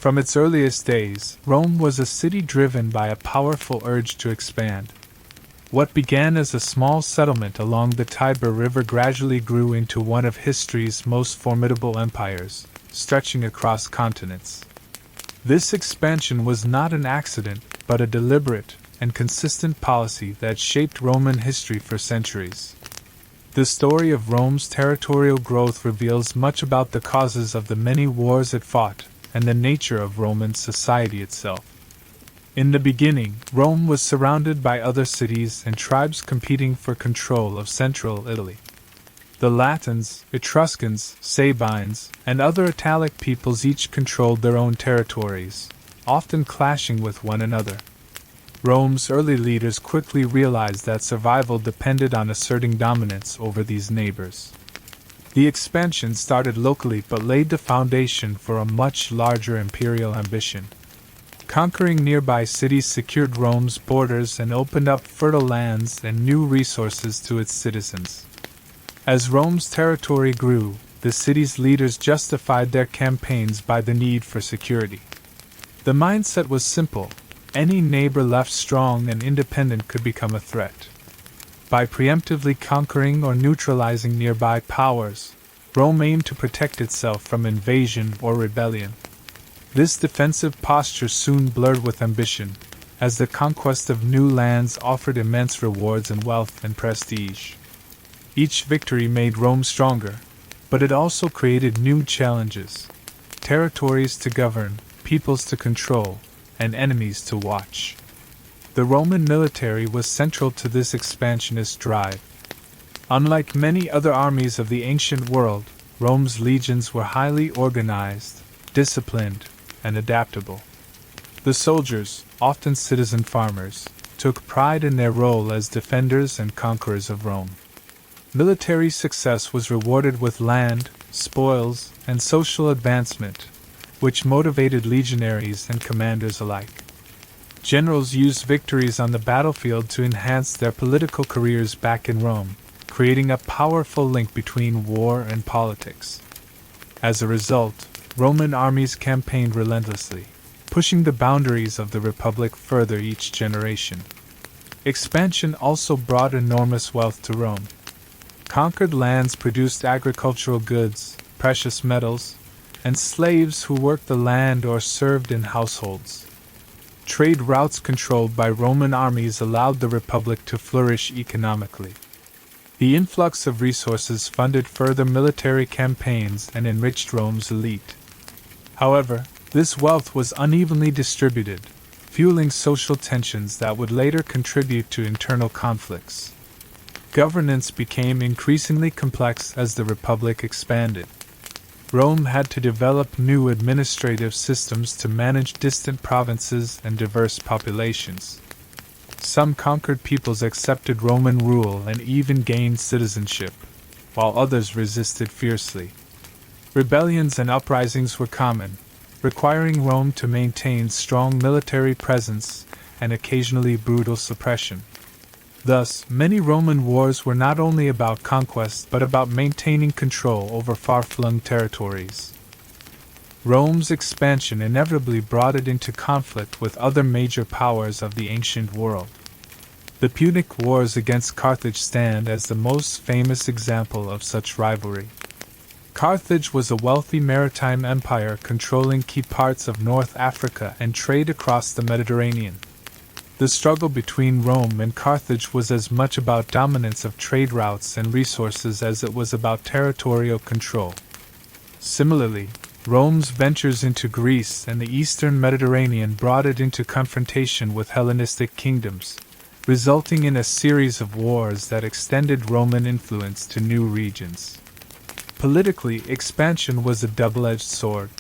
From its earliest days, Rome was a city driven by a powerful urge to expand. What began as a small settlement along the Tiber River gradually grew into one of history's most formidable empires, stretching across continents. This expansion was not an accident, but a deliberate and consistent policy that shaped Roman history for centuries. The story of Rome's territorial growth reveals much about the causes of the many wars it fought and the nature of Roman society itself. In the beginning, Rome was surrounded by other cities and tribes competing for control of central Italy. The Latins, Etruscans, Sabines, and other Italic peoples each controlled their own territories, often clashing with one another. Rome's early leaders quickly realized that survival depended on asserting dominance over these neighbors. The expansion started locally but laid the foundation for a much larger imperial ambition. Conquering nearby cities secured Rome's borders and opened up fertile lands and new resources to its citizens. As Rome's territory grew, the city's leaders justified their campaigns by the need for security. The mindset was simple: any neighbor left strong and independent could become a threat. By preemptively conquering or neutralizing nearby powers, Rome aimed to protect itself from invasion or rebellion. This defensive posture soon blurred with ambition, as the conquest of new lands offered immense rewards in wealth and prestige. Each victory made Rome stronger, but it also created new challenges: territories to govern, peoples to control, and enemies to watch. The Roman military was central to this expansionist drive. Unlike many other armies of the ancient world, Rome's legions were highly organized, disciplined, and adaptable. The soldiers, often citizen farmers, took pride in their role as defenders and conquerors of Rome. Military success was rewarded with land, spoils, and social advancement, which motivated legionaries and commanders alike. Generals used victories on the battlefield to enhance their political careers back in Rome, creating a powerful link between war and politics. As a result, Roman armies campaigned relentlessly, pushing the boundaries of the Republic further each generation. Expansion also brought enormous wealth to Rome. Conquered lands produced agricultural goods, precious metals, and slaves who worked the land or served in households. Trade routes controlled by Roman armies allowed the Republic to flourish economically. The influx of resources funded further military campaigns and enriched Rome's elite. However, this wealth was unevenly distributed, fueling social tensions that would later contribute to internal conflicts. Governance became increasingly complex as the Republic expanded. Rome had to develop new administrative systems to manage distant provinces and diverse populations. Some conquered peoples accepted Roman rule and even gained citizenship, while others resisted fiercely. Rebellions and uprisings were common, requiring Rome to maintain strong military presence and occasionally brutal suppression. Thus, many Roman wars were not only about conquest but about maintaining control over far-flung territories. Rome's expansion inevitably brought it into conflict with other major powers of the ancient world. The Punic Wars against Carthage stand as the most famous example of such rivalry. Carthage was a wealthy maritime empire controlling key parts of North Africa and trade across the Mediterranean. The struggle between Rome and Carthage was as much about dominance of trade routes and resources as it was about territorial control. Similarly, Rome's ventures into Greece and the eastern Mediterranean brought it into confrontation with Hellenistic kingdoms, resulting in a series of wars that extended Roman influence to new regions. Politically, expansion was a double-edged sword.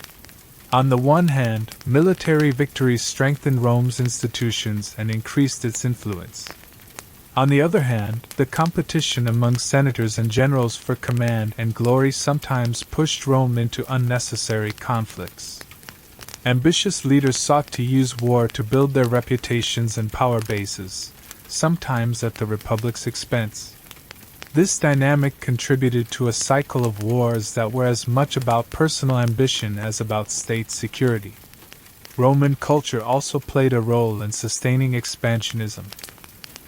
On the one hand, military victories strengthened Rome's institutions and increased its influence. On the other hand, the competition among senators and generals for command and glory sometimes pushed Rome into unnecessary conflicts. Ambitious leaders sought to use war to build their reputations and power bases, sometimes at the Republic's expense. This dynamic contributed to a cycle of wars that were as much about personal ambition as about state security. Roman culture also played a role in sustaining expansionism.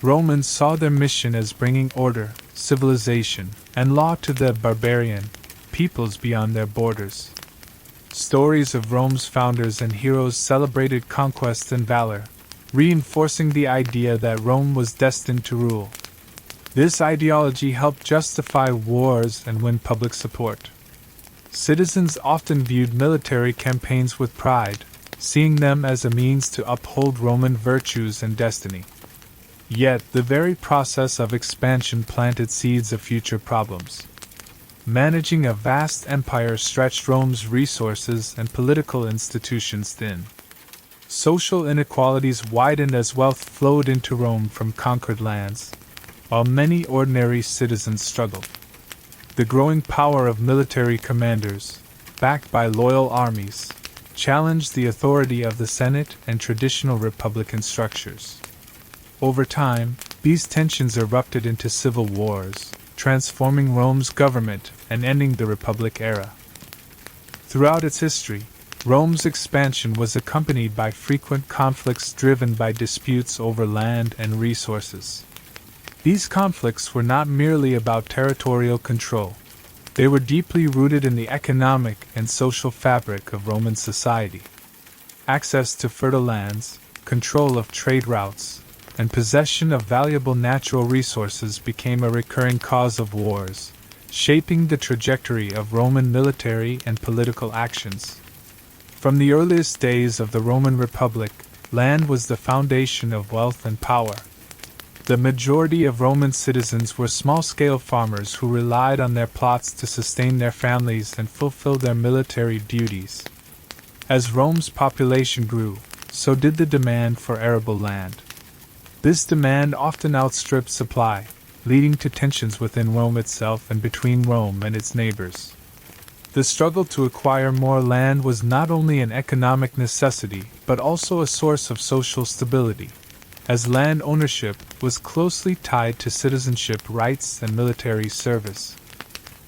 Romans saw their mission as bringing order, civilization, and law to the barbarian peoples beyond their borders. Stories of Rome's founders and heroes celebrated conquest and valor, reinforcing the idea that Rome was destined to rule. This ideology helped justify wars and win public support. Citizens often viewed military campaigns with pride, seeing them as a means to uphold Roman virtues and destiny. Yet, the very process of expansion planted seeds of future problems. Managing a vast empire stretched Rome's resources and political institutions thin. Social inequalities widened as wealth flowed into Rome from conquered lands, while many ordinary citizens struggled. The growing power of military commanders, backed by loyal armies, challenged the authority of the Senate and traditional republican structures. Over time, these tensions erupted into civil wars, transforming Rome's government and ending the Republic era. Throughout its history, Rome's expansion was accompanied by frequent conflicts driven by disputes over land and resources. These conflicts were not merely about territorial control. They were deeply rooted in the economic and social fabric of Roman society. Access to fertile lands, control of trade routes, and possession of valuable natural resources became a recurring cause of wars, shaping the trajectory of Roman military and political actions. From the earliest days of the Roman Republic, land was the foundation of wealth and power. The majority of Roman citizens were small-scale farmers who relied on their plots to sustain their families and fulfill their military duties. As Rome's population grew, so did the demand for arable land. This demand often outstripped supply, leading to tensions within Rome itself and between Rome and its neighbors. The struggle to acquire more land was not only an economic necessity, but also a source of social stability, as land ownership was closely tied to citizenship rights and military service.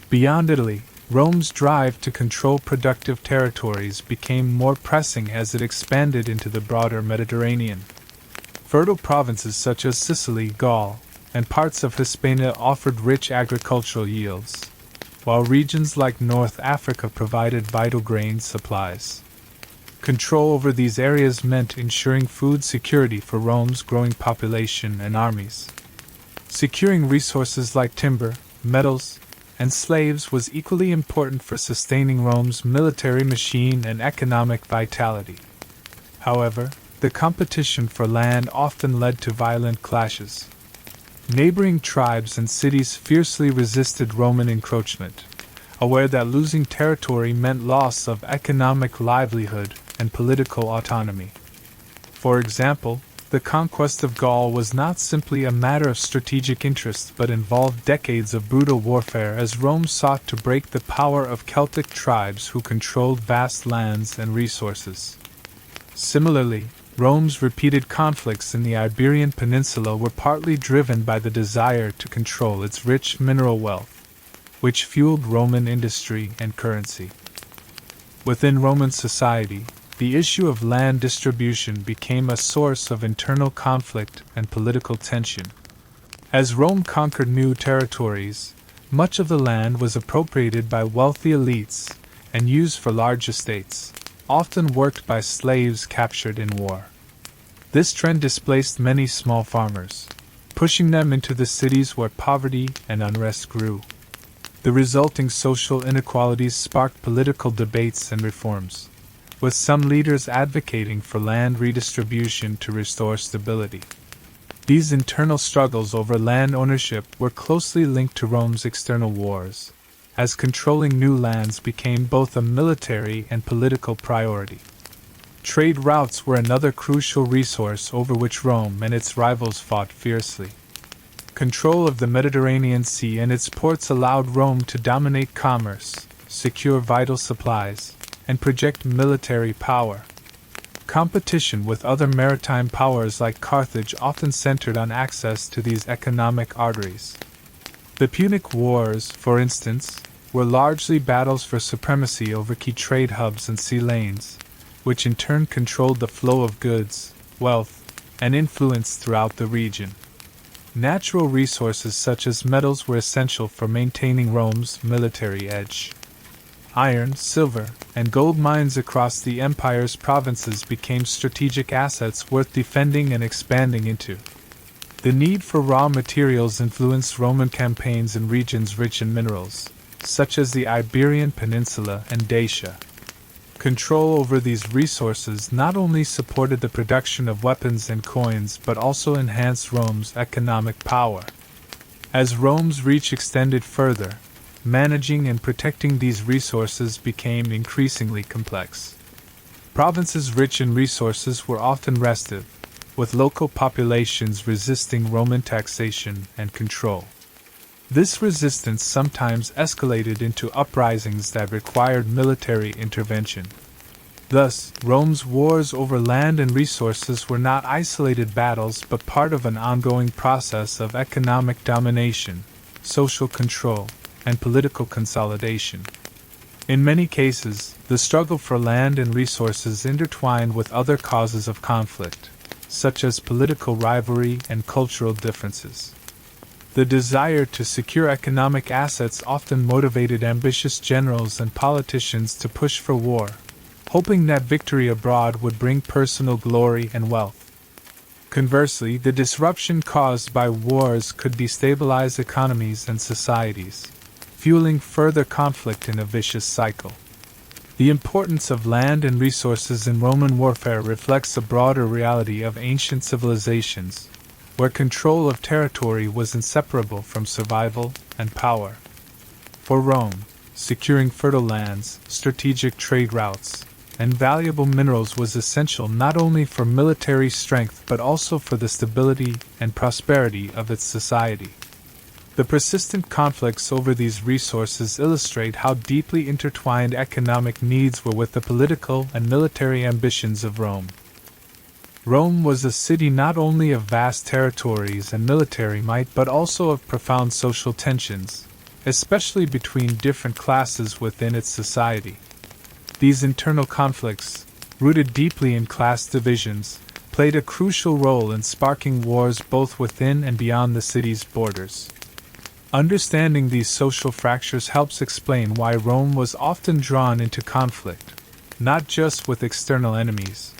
Beyond Italy, Rome's drive to control productive territories became more pressing as it expanded into the broader Mediterranean. Fertile provinces such as Sicily, Gaul, and parts of Hispania offered rich agricultural yields, while regions like North Africa provided vital grain supplies. Control over these areas meant ensuring food security for Rome's growing population and armies. Securing resources like timber, metals, and slaves was equally important for sustaining Rome's military machine and economic vitality. However, the competition for land often led to violent clashes. Neighboring tribes and cities fiercely resisted Roman encroachment, aware that losing territory meant loss of economic livelihood and political autonomy. For example, the conquest of Gaul was not simply a matter of strategic interest but involved decades of brutal warfare as Rome sought to break the power of Celtic tribes who controlled vast lands and resources. Similarly, Rome's repeated conflicts in the Iberian Peninsula were partly driven by the desire to control its rich mineral wealth, which fueled Roman industry and currency. Within Roman society, the issue of land distribution became a source of internal conflict and political tension. As Rome conquered new territories, much of the land was appropriated by wealthy elites and used for large estates, often worked by slaves captured in war. This trend displaced many small farmers, pushing them into the cities where poverty and unrest grew. The resulting social inequalities sparked political debates and reforms, with some leaders advocating for land redistribution to restore stability. These internal struggles over land ownership were closely linked to Rome's external wars, as controlling new lands became both a military and political priority. Trade routes were another crucial resource over which Rome and its rivals fought fiercely. Control of the Mediterranean Sea and its ports allowed Rome to dominate commerce, secure vital supplies, and project military power. Competition with other maritime powers like Carthage often centered on access to these economic arteries. The Punic Wars, for instance, were largely battles for supremacy over key trade hubs and sea lanes, which in turn controlled the flow of goods, wealth, and influence throughout the region. Natural resources such as metals were essential for maintaining Rome's military edge. Iron, silver, and gold mines across the empire's provinces became strategic assets worth defending and expanding into. The need for raw materials influenced Roman campaigns in regions rich in minerals, such as the Iberian Peninsula and Dacia. Control over these resources not only supported the production of weapons and coins but also enhanced Rome's economic power. As Rome's reach extended further, managing and protecting these resources became increasingly complex. Provinces rich in resources were often restive, with local populations resisting Roman taxation and control. This resistance sometimes escalated into uprisings that required military intervention. Thus, Rome's wars over land and resources were not isolated battles but part of an ongoing process of economic domination, social control, and political consolidation. In many cases, the struggle for land and resources intertwined with other causes of conflict, such as political rivalry and cultural differences. The desire to secure economic assets often motivated ambitious generals and politicians to push for war, hoping that victory abroad would bring personal glory and wealth. Conversely, the disruption caused by wars could destabilize economies and societies, fueling further conflict in a vicious cycle. The importance of land and resources in Roman warfare reflects a broader reality of ancient civilizations, where control of territory was inseparable from survival and power. For Rome, securing fertile lands, strategic trade routes, and valuable minerals was essential not only for military strength but also for the stability and prosperity of its society. The persistent conflicts over these resources illustrate how deeply intertwined economic needs were with the political and military ambitions of Rome. Rome was a city not only of vast territories and military might but also of profound social tensions, especially between different classes within its society. These internal conflicts, rooted deeply in class divisions, played a crucial role in sparking wars both within and beyond the city's borders. Understanding these social fractures helps explain why Rome was often drawn into conflict, not just with external enemies,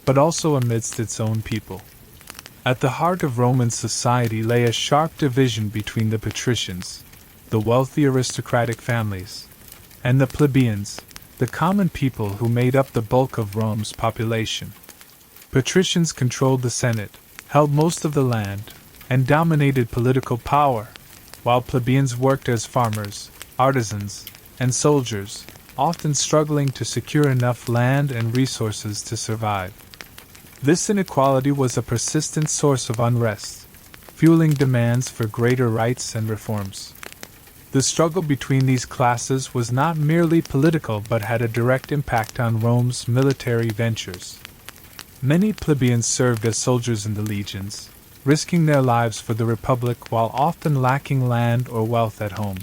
but also amidst its own people. At the heart of Roman society lay a sharp division between the patricians, the wealthy aristocratic families, and the plebeians, the common people who made up the bulk of Rome's population. Patricians controlled the Senate, held most of the land, and dominated political power, while plebeians worked as farmers, artisans, and soldiers, often struggling to secure enough land and resources to survive. This inequality was a persistent source of unrest, fueling demands for greater rights and reforms. The struggle between these classes was not merely political but had a direct impact on Rome's military ventures. Many plebeians served as soldiers in the legions, risking their lives for the Republic while often lacking land or wealth at home.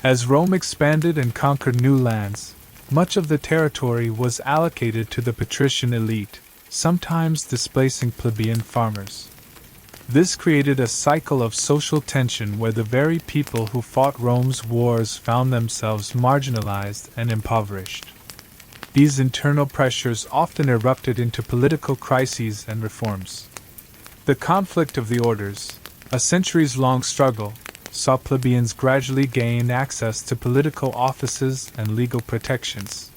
As Rome expanded and conquered new lands, much of the territory was allocated to the patrician elite, sometimes displacing plebeian farmers. This created a cycle of social tension where the very people who fought Rome's wars found themselves marginalized and impoverished. These internal pressures often erupted into political crises and reforms. The conflict of the orders, a centuries-long struggle, saw plebeians gradually gain access to political offices and legal protections.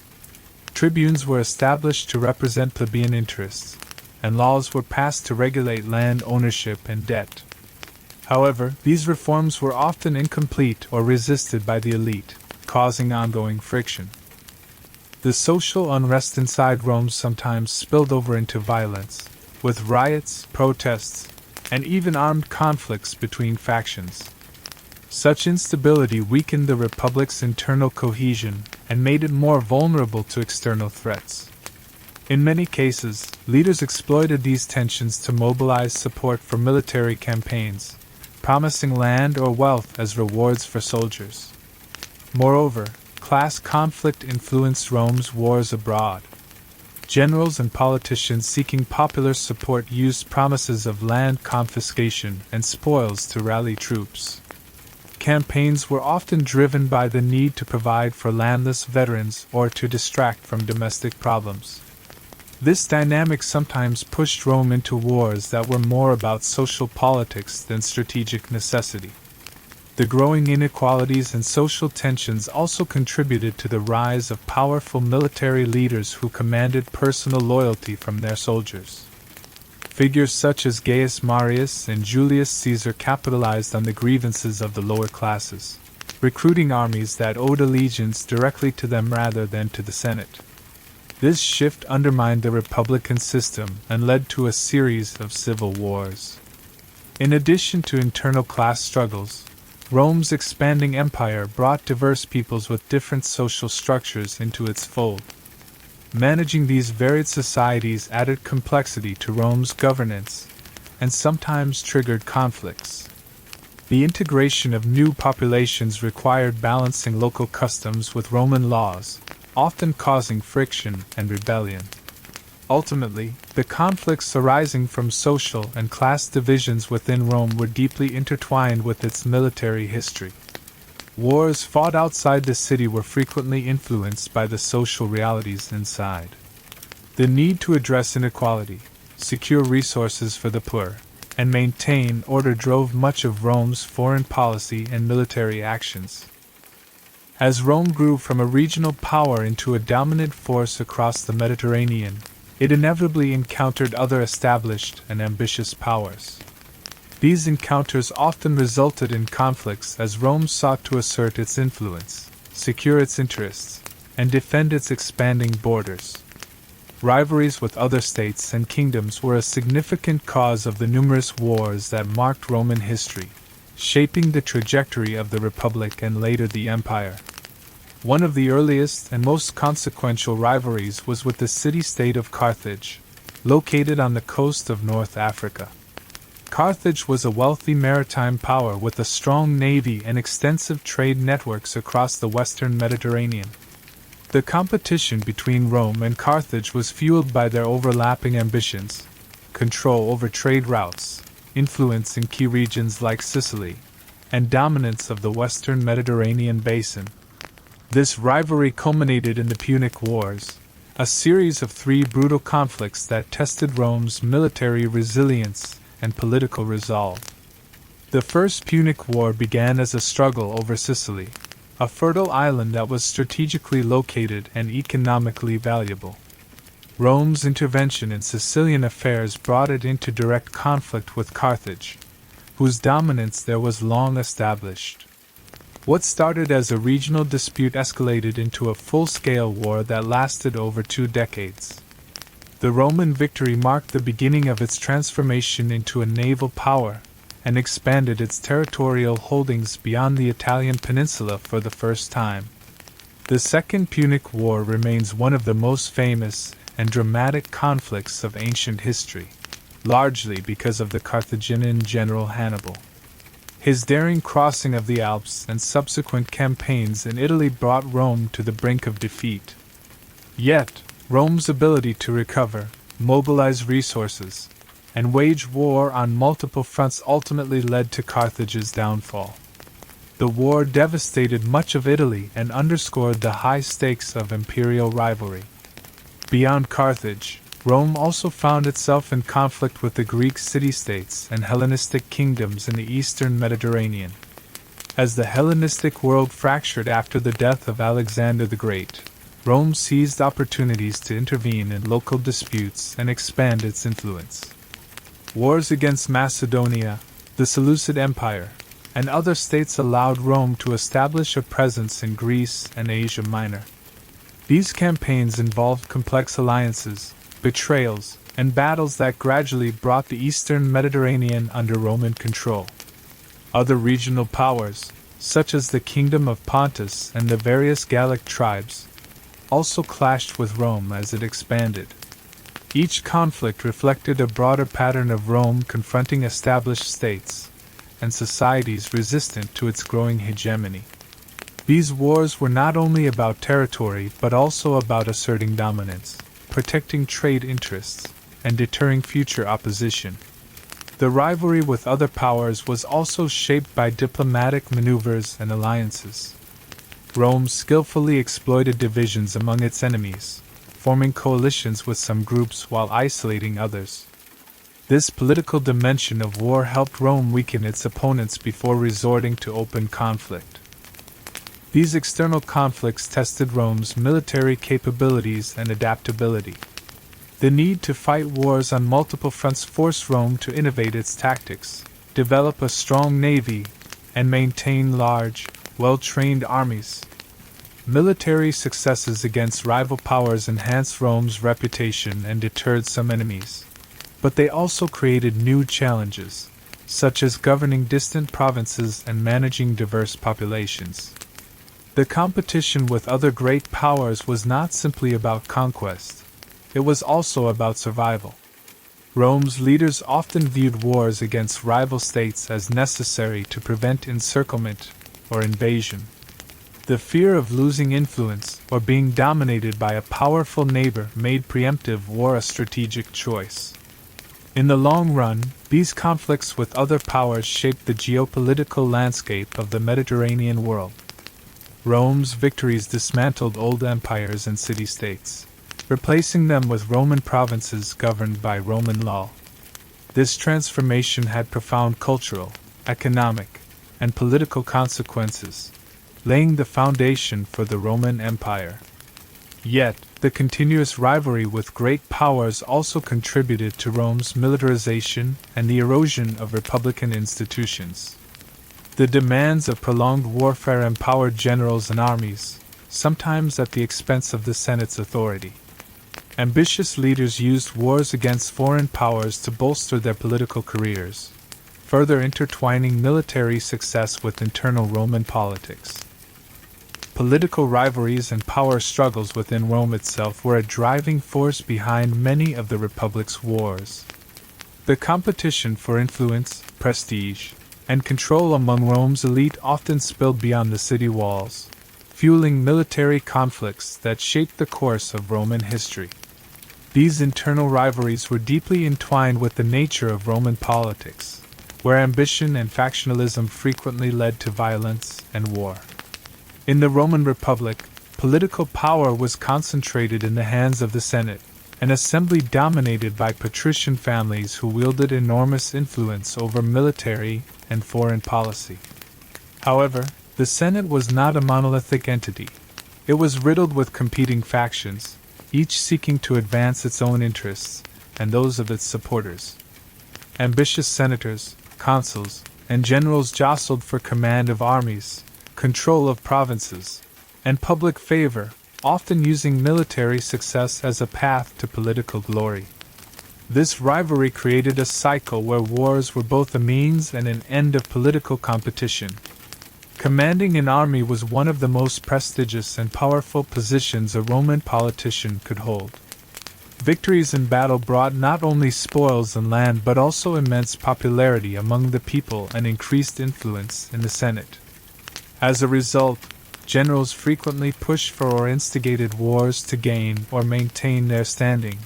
Tribunes were established to represent plebeian interests, and laws were passed to regulate land ownership and debt. However, these reforms were often incomplete or resisted by the elite, causing ongoing friction. The social unrest inside Rome sometimes spilled over into violence, with riots, protests, and even armed conflicts between factions. Such instability weakened the Republic's internal cohesion and made it more vulnerable to external threats. In many cases, leaders exploited these tensions to mobilize support for military campaigns, promising land or wealth as rewards for soldiers. Moreover, class conflict influenced Rome's wars abroad. Generals and politicians seeking popular support used promises of land confiscation and spoils to rally troops. Campaigns were often driven by the need to provide for landless veterans or to distract from domestic problems. This dynamic sometimes pushed Rome into wars that were more about social politics than strategic necessity. The growing inequalities and social tensions also contributed to the rise of powerful military leaders who commanded personal loyalty from their soldiers. Figures such as Gaius Marius and Julius Caesar capitalized on the grievances of the lower classes, recruiting armies that owed allegiance directly to them rather than to the Senate. This shift undermined the republican system and led to a series of civil wars. In addition to internal class struggles, Rome's expanding empire brought diverse peoples with different social structures into its fold. Managing these varied societies added complexity to Rome's governance and sometimes triggered conflicts. The integration of new populations required balancing local customs with Roman laws, often causing friction and rebellion. Ultimately, the conflicts arising from social and class divisions within Rome were deeply intertwined with its military history. Wars fought outside the city were frequently influenced by the social realities inside. The need to address inequality, secure resources for the poor, and maintain order drove much of Rome's foreign policy and military actions. As Rome grew from a regional power into a dominant force across the Mediterranean, it inevitably encountered other established and ambitious powers. These encounters often resulted in conflicts as Rome sought to assert its influence, secure its interests, and defend its expanding borders. Rivalries with other states and kingdoms were a significant cause of the numerous wars that marked Roman history, shaping the trajectory of the Republic and later the Empire. One of the earliest and most consequential rivalries was with the city-state of Carthage, located on the coast of North Africa. Carthage was a wealthy maritime power with a strong navy and extensive trade networks across the western Mediterranean. The competition between Rome and Carthage was fueled by their overlapping ambitions, control over trade routes, influence in key regions like Sicily, and dominance of the western Mediterranean basin. This rivalry culminated in the Punic Wars, a series of 3 brutal conflicts that tested Rome's military resilience and political resolve. The First Punic War began as a struggle over Sicily, a fertile island that was strategically located and economically valuable. Rome's intervention in Sicilian affairs brought it into direct conflict with Carthage, whose dominance there was long established. What started as a regional dispute escalated into a full-scale war that lasted over 2 decades. The Roman victory marked the beginning of its transformation into a naval power and expanded its territorial holdings beyond the Italian peninsula for the first time. The Second Punic War remains one of the most famous and dramatic conflicts of ancient history, largely because of the Carthaginian general Hannibal. His daring crossing of the Alps and subsequent campaigns in Italy brought Rome to the brink of defeat. Yet, Rome's ability to recover, mobilize resources, and wage war on multiple fronts ultimately led to Carthage's downfall. The war devastated much of Italy and underscored the high stakes of imperial rivalry. Beyond Carthage, Rome also found itself in conflict with the Greek city-states and Hellenistic kingdoms in the eastern Mediterranean. As the Hellenistic world fractured after the death of Alexander the Great, Rome seized opportunities to intervene in local disputes and expand its influence. Wars against Macedonia, the Seleucid Empire, and other states allowed Rome to establish a presence in Greece and Asia Minor. These campaigns involved complex alliances, betrayals, and battles that gradually brought the eastern Mediterranean under Roman control. Other regional powers, such as the Kingdom of Pontus and the various Gallic tribes, also clashed with Rome as it expanded. Each conflict reflected a broader pattern of Rome confronting established states and societies resistant to its growing hegemony. These wars were not only about territory but also about asserting dominance, protecting trade interests and deterring future opposition. The rivalry with other powers was also shaped by diplomatic maneuvers and alliances. Rome skillfully exploited divisions among its enemies, forming coalitions with some groups while isolating others. This political dimension of war helped Rome weaken its opponents before resorting to open conflict. These external conflicts tested Rome's military capabilities and adaptability. The need to fight wars on multiple fronts forced Rome to innovate its tactics, develop a strong navy, and maintain large, well-trained armies. Military successes against rival powers enhanced Rome's reputation and deterred some enemies. But they also created new challenges, such as governing distant provinces and managing diverse populations. The competition with other great powers was not simply about conquest. It was also about survival. Rome's leaders often viewed wars against rival states as necessary to prevent encirclement or invasion. The fear of losing influence or being dominated by a powerful neighbor made preemptive war a strategic choice. In the long run, these conflicts with other powers shaped the geopolitical landscape of the Mediterranean world. Rome's victories dismantled old empires and city-states, replacing them with Roman provinces governed by Roman law. This transformation had profound cultural, economic, and political consequences, laying the foundation for the Roman Empire. Yet, the continuous rivalry with great powers also contributed to Rome's militarization and the erosion of republican institutions. The demands of prolonged warfare empowered generals and armies, sometimes at the expense of the Senate's authority. Ambitious leaders used wars against foreign powers to bolster their political careers, further intertwining military success with internal Roman politics. Political rivalries and power struggles within Rome itself were a driving force behind many of the Republic's wars. The competition for influence, prestige, and control among Rome's elite often spilled beyond the city walls, fueling military conflicts that shaped the course of Roman history. These internal rivalries were deeply entwined with the nature of Roman politics, where ambition and factionalism frequently led to violence and war. In the Roman Republic, political power was concentrated in the hands of the Senate, an assembly dominated by patrician families who wielded enormous influence over military and foreign policy. However, the Senate was not a monolithic entity. It was riddled with competing factions, each seeking to advance its own interests and those of its supporters. Ambitious senators, consuls, and generals jostled for command of armies, control of provinces, and public favor, often using military success as a path to political glory. This rivalry created a cycle where wars were both a means and an end of political competition. Commanding an army was one of the most prestigious and powerful positions a Roman politician could hold. Victories in battle brought not only spoils and land but also immense popularity among the people and increased influence in the Senate. As a result, generals frequently pushed for or instigated wars to gain or maintain their standing.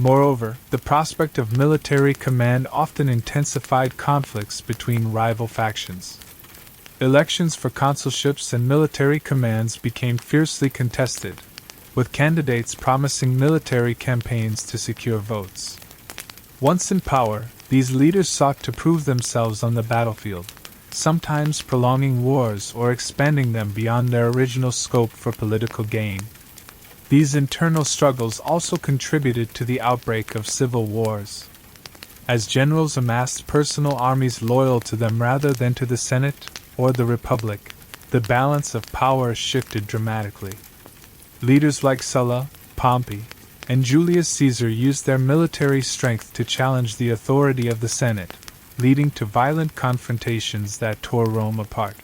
Moreover, the prospect of military command often intensified conflicts between rival factions. Elections for consulships and military commands became fiercely contested, with candidates promising military campaigns to secure votes. Once in power, these leaders sought to prove themselves on the battlefield, sometimes prolonging wars or expanding them beyond their original scope for political gain. These internal struggles also contributed to the outbreak of civil wars. As generals amassed personal armies loyal to them rather than to the Senate or the Republic, the balance of power shifted dramatically. Leaders like Sulla, Pompey, and Julius Caesar used their military strength to challenge the authority of the Senate, leading to violent confrontations that tore Rome apart.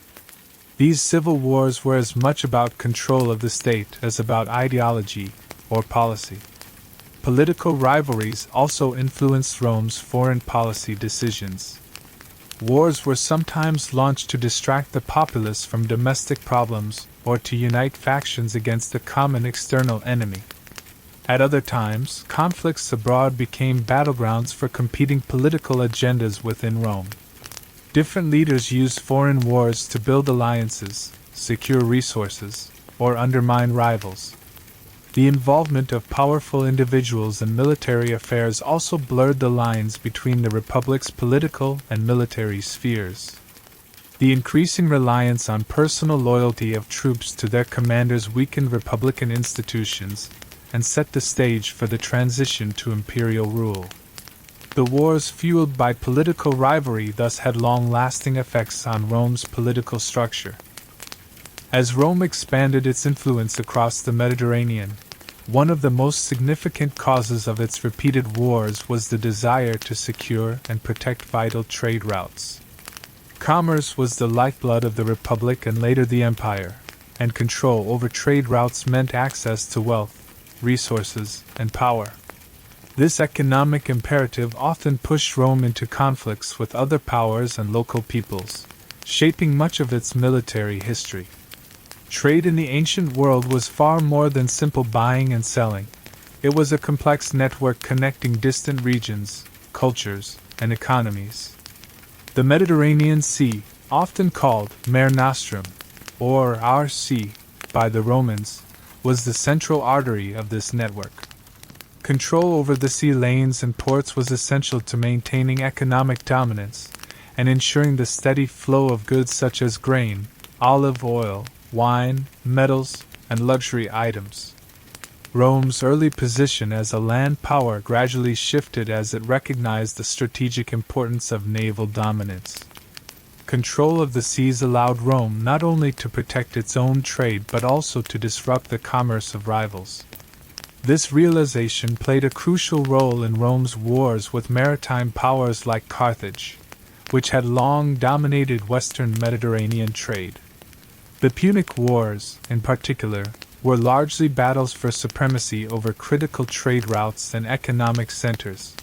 These civil wars were as much about control of the state as about ideology or policy. Political rivalries also influenced Rome's foreign policy decisions. Wars were sometimes launched to distract the populace from domestic problems or to unite factions against a common external enemy. At other times, conflicts abroad became battlegrounds for competing political agendas within Rome. Different leaders used foreign wars to build alliances, secure resources, or undermine rivals. The involvement of powerful individuals in military affairs also blurred the lines between the Republic's political and military spheres. The increasing reliance on personal loyalty of troops to their commanders weakened Republican institutions and set the stage for the transition to imperial rule. The wars fueled by political rivalry thus had long-lasting effects on Rome's political structure. As Rome expanded its influence across the Mediterranean, one of the most significant causes of its repeated wars was the desire to secure and protect vital trade routes. Commerce was the lifeblood of the Republic and later the Empire, and control over trade routes meant access to wealth, resources, and power. This economic imperative often pushed Rome into conflicts with other powers and local peoples, shaping much of its military history. Trade in the ancient world was far more than simple buying and selling. It was a complex network connecting distant regions, cultures, and economies. The Mediterranean Sea, often called Mare Nostrum, or Our Sea, by the Romans, was the central artery of this network. Control over the sea lanes and ports was essential to maintaining economic dominance and ensuring the steady flow of goods such as grain, olive oil, wine, metals, and luxury items. Rome's early position as a land power gradually shifted as it recognized the strategic importance of naval dominance. Control of the seas allowed Rome not only to protect its own trade but also to disrupt the commerce of rivals. This realization played a crucial role in Rome's wars with maritime powers like Carthage, which had long dominated western Mediterranean trade. The Punic Wars, in particular, were largely battles for supremacy over critical trade routes and economic centers.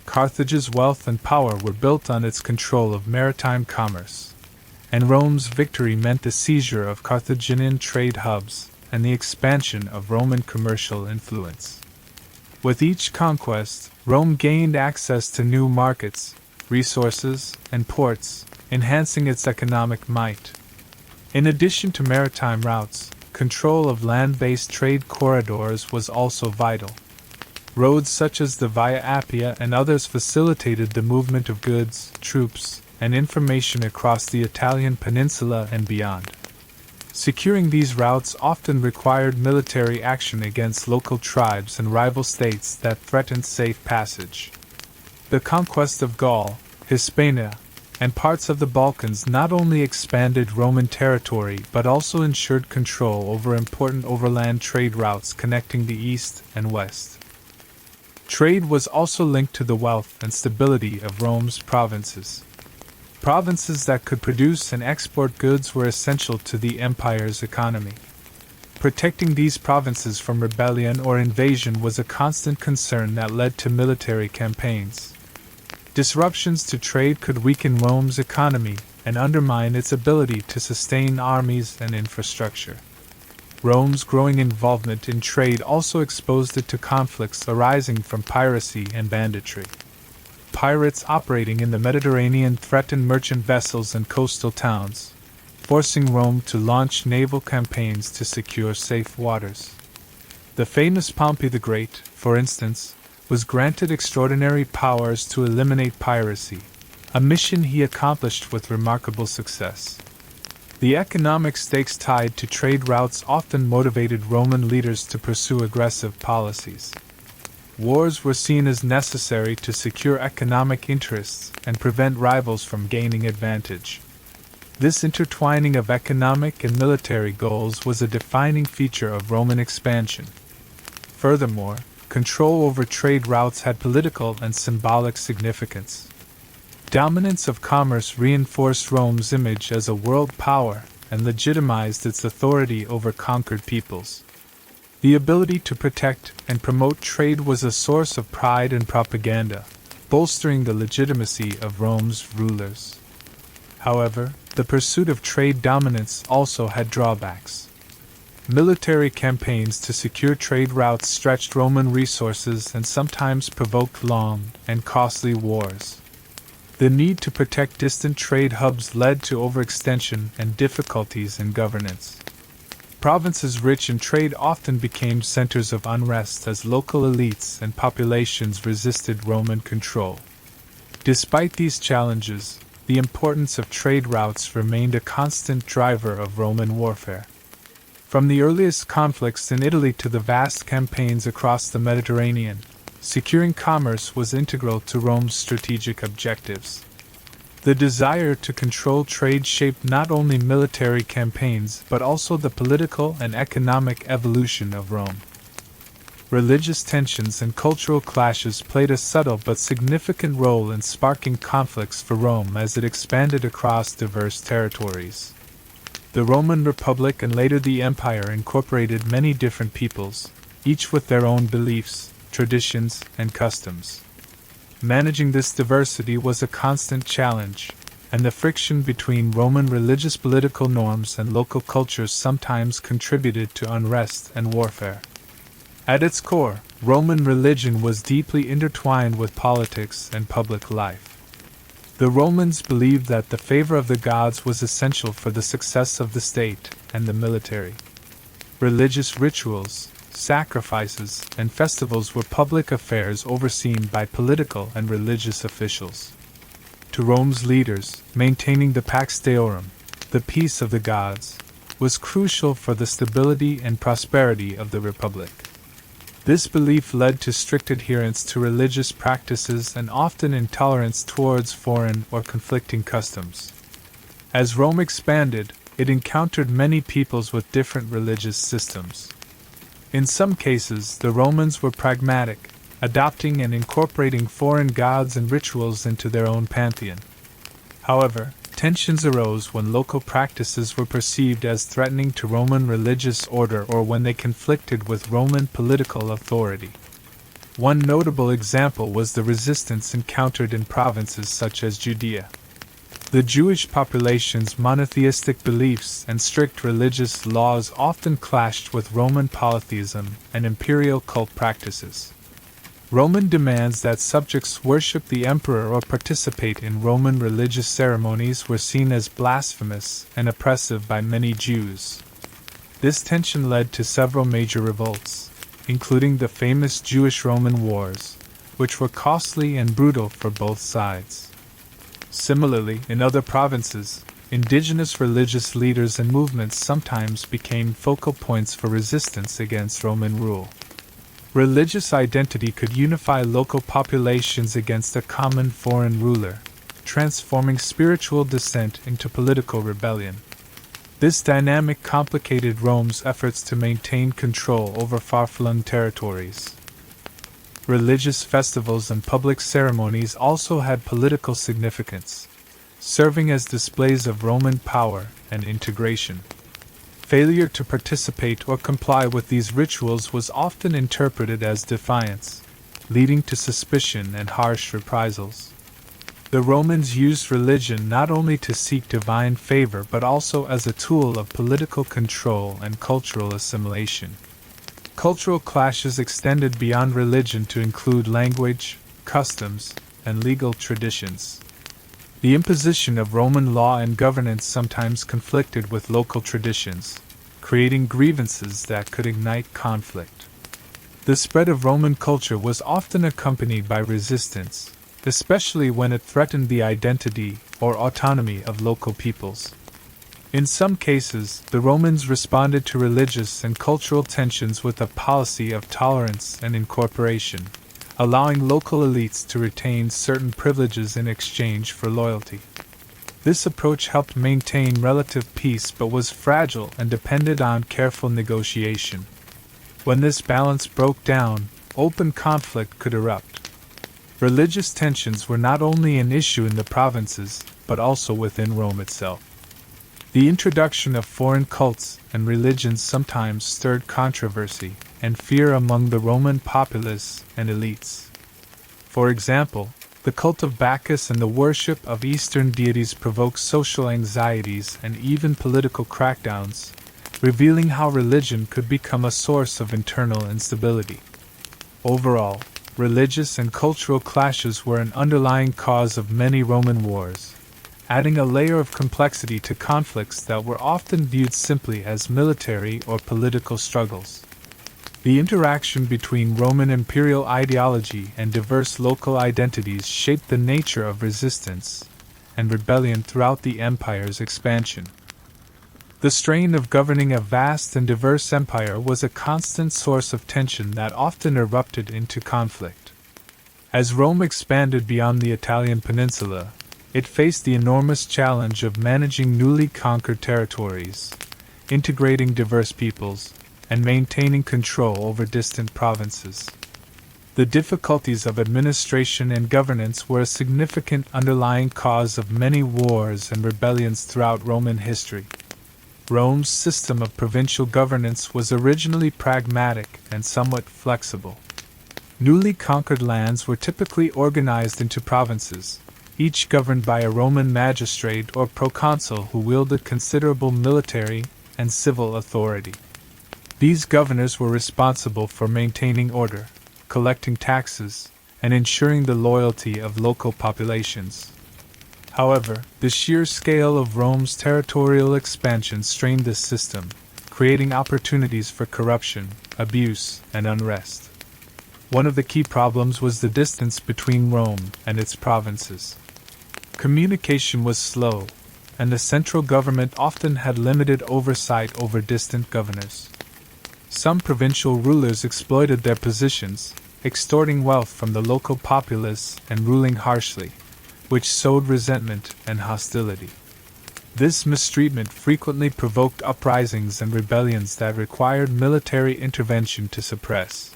Carthage's wealth and power were built on its control of maritime commerce, and Rome's victory meant the seizure of Carthaginian trade hubs and the expansion of Roman commercial influence. With each conquest, Rome gained access to new markets, resources, and ports, enhancing its economic might. In addition to maritime routes, control of land-based trade corridors was also vital. Roads such as the Via Appia and others facilitated the movement of goods, troops, and information across the Italian peninsula and beyond. Securing these routes often required military action against local tribes and rival states that threatened safe passage. The conquest of Gaul, Hispania, and parts of the Balkans not only expanded Roman territory but also ensured control over important overland trade routes connecting the east and west. Trade was also linked to the wealth and stability of Rome's provinces. Provinces that could produce and export goods were essential to the empire's economy. Protecting these provinces from rebellion or invasion was a constant concern that led to military campaigns. Disruptions to trade could weaken Rome's economy and undermine its ability to sustain armies and infrastructure. Rome's growing involvement in trade also exposed it to conflicts arising from piracy and banditry. Pirates operating in the Mediterranean threatened merchant vessels and coastal towns, forcing Rome to launch naval campaigns to secure safe waters. The famous Pompey the Great, for instance, was granted extraordinary powers to eliminate piracy, a mission he accomplished with remarkable success. The economic stakes tied to trade routes often motivated Roman leaders to pursue aggressive policies. Wars were seen as necessary to secure economic interests and prevent rivals from gaining advantage. This intertwining of economic and military goals was a defining feature of Roman expansion. Furthermore, control over trade routes had political and symbolic significance. Dominance of commerce reinforced Rome's image as a world power and legitimized its authority over conquered peoples. The ability to protect and promote trade was a source of pride and propaganda, bolstering the legitimacy of Rome's rulers. However, the pursuit of trade dominance also had drawbacks. Military campaigns to secure trade routes stretched Roman resources and sometimes provoked long and costly wars. The need to protect distant trade hubs led to overextension and difficulties in governance. Provinces rich in trade often became centers of unrest as local elites and populations resisted Roman control. Despite these challenges, the importance of trade routes remained a constant driver of Roman warfare. From the earliest conflicts in Italy to the vast campaigns across the Mediterranean, securing commerce was integral to Rome's strategic objectives. The desire to control trade shaped not only military campaigns but also the political and economic evolution of Rome. Religious tensions and cultural clashes played a subtle but significant role in sparking conflicts for Rome as it expanded across diverse territories. The Roman Republic and later the Empire incorporated many different peoples, each with their own beliefs, traditions, and customs. Managing this diversity was a constant challenge, and the friction between Roman religious political norms and local cultures sometimes contributed to unrest and warfare. At its core, Roman religion was deeply intertwined with politics and public life. The Romans believed that the favor of the gods was essential for the success of the state and the military. Religious rituals, sacrifices, and festivals were public affairs overseen by political and religious officials. To Rome's leaders, maintaining the Pax Deorum, the peace of the gods, was crucial for the stability and prosperity of the Republic. This belief led to strict adherence to religious practices and often intolerance towards foreign or conflicting customs. As Rome expanded, it encountered many peoples with different religious systems. In some cases, the Romans were pragmatic, adopting and incorporating foreign gods and rituals into their own pantheon. However, tensions arose when local practices were perceived as threatening to Roman religious order or when they conflicted with Roman political authority. One notable example was the resistance encountered in provinces such as Judea. The Jewish population's monotheistic beliefs and strict religious laws often clashed with Roman polytheism and imperial cult practices. Roman demands that subjects worship the emperor or participate in Roman religious ceremonies were seen as blasphemous and oppressive by many Jews. This tension led to several major revolts, including the famous Jewish-Roman Wars, which were costly and brutal for both sides. Similarly, in other provinces, indigenous religious leaders and movements sometimes became focal points for resistance against Roman rule. Religious identity could unify local populations against a common foreign ruler, transforming spiritual dissent into political rebellion. This dynamic complicated Rome's efforts to maintain control over far-flung territories. Religious festivals and public ceremonies also had political significance, serving as displays of Roman power and integration. Failure to participate or comply with these rituals was often interpreted as defiance, leading to suspicion and harsh reprisals. The Romans used religion not only to seek divine favor but also as a tool of political control and cultural assimilation. Cultural clashes extended beyond religion to include language, customs, and legal traditions. The imposition of Roman law and governance sometimes conflicted with local traditions, creating grievances that could ignite conflict. The spread of Roman culture was often accompanied by resistance, especially when it threatened the identity or autonomy of local peoples. In some cases, the Romans responded to religious and cultural tensions with a policy of tolerance and incorporation, allowing local elites to retain certain privileges in exchange for loyalty. This approach helped maintain relative peace but was fragile and depended on careful negotiation. When this balance broke down, open conflict could erupt. Religious tensions were not only an issue in the provinces, but also within Rome itself. The introduction of foreign cults and religions sometimes stirred controversy and fear among the Roman populace and elites. For example, the cult of Bacchus and the worship of Eastern deities provoked social anxieties and even political crackdowns, revealing how religion could become a source of internal instability. Overall, religious and cultural clashes were an underlying cause of many Roman wars, adding a layer of complexity to conflicts that were often viewed simply as military or political struggles. The interaction between Roman imperial ideology and diverse local identities shaped the nature of resistance and rebellion throughout the empire's expansion. The strain of governing a vast and diverse empire was a constant source of tension that often erupted into conflict. As Rome expanded beyond the Italian peninsula, it faced the enormous challenge of managing newly conquered territories, integrating diverse peoples, and maintaining control over distant provinces. The difficulties of administration and governance were a significant underlying cause of many wars and rebellions throughout Roman history. Rome's system of provincial governance was originally pragmatic and somewhat flexible. Newly conquered lands were typically organized into provinces, each governed by a Roman magistrate or proconsul who wielded considerable military and civil authority. These governors were responsible for maintaining order, collecting taxes, and ensuring the loyalty of local populations. However, the sheer scale of Rome's territorial expansion strained this system, creating opportunities for corruption, abuse, and unrest. One of the key problems was the distance between Rome and its provinces. Communication was slow, and the central government often had limited oversight over distant governors. Some provincial rulers exploited their positions, extorting wealth from the local populace and ruling harshly, which sowed resentment and hostility. This mistreatment frequently provoked uprisings and rebellions that required military intervention to suppress.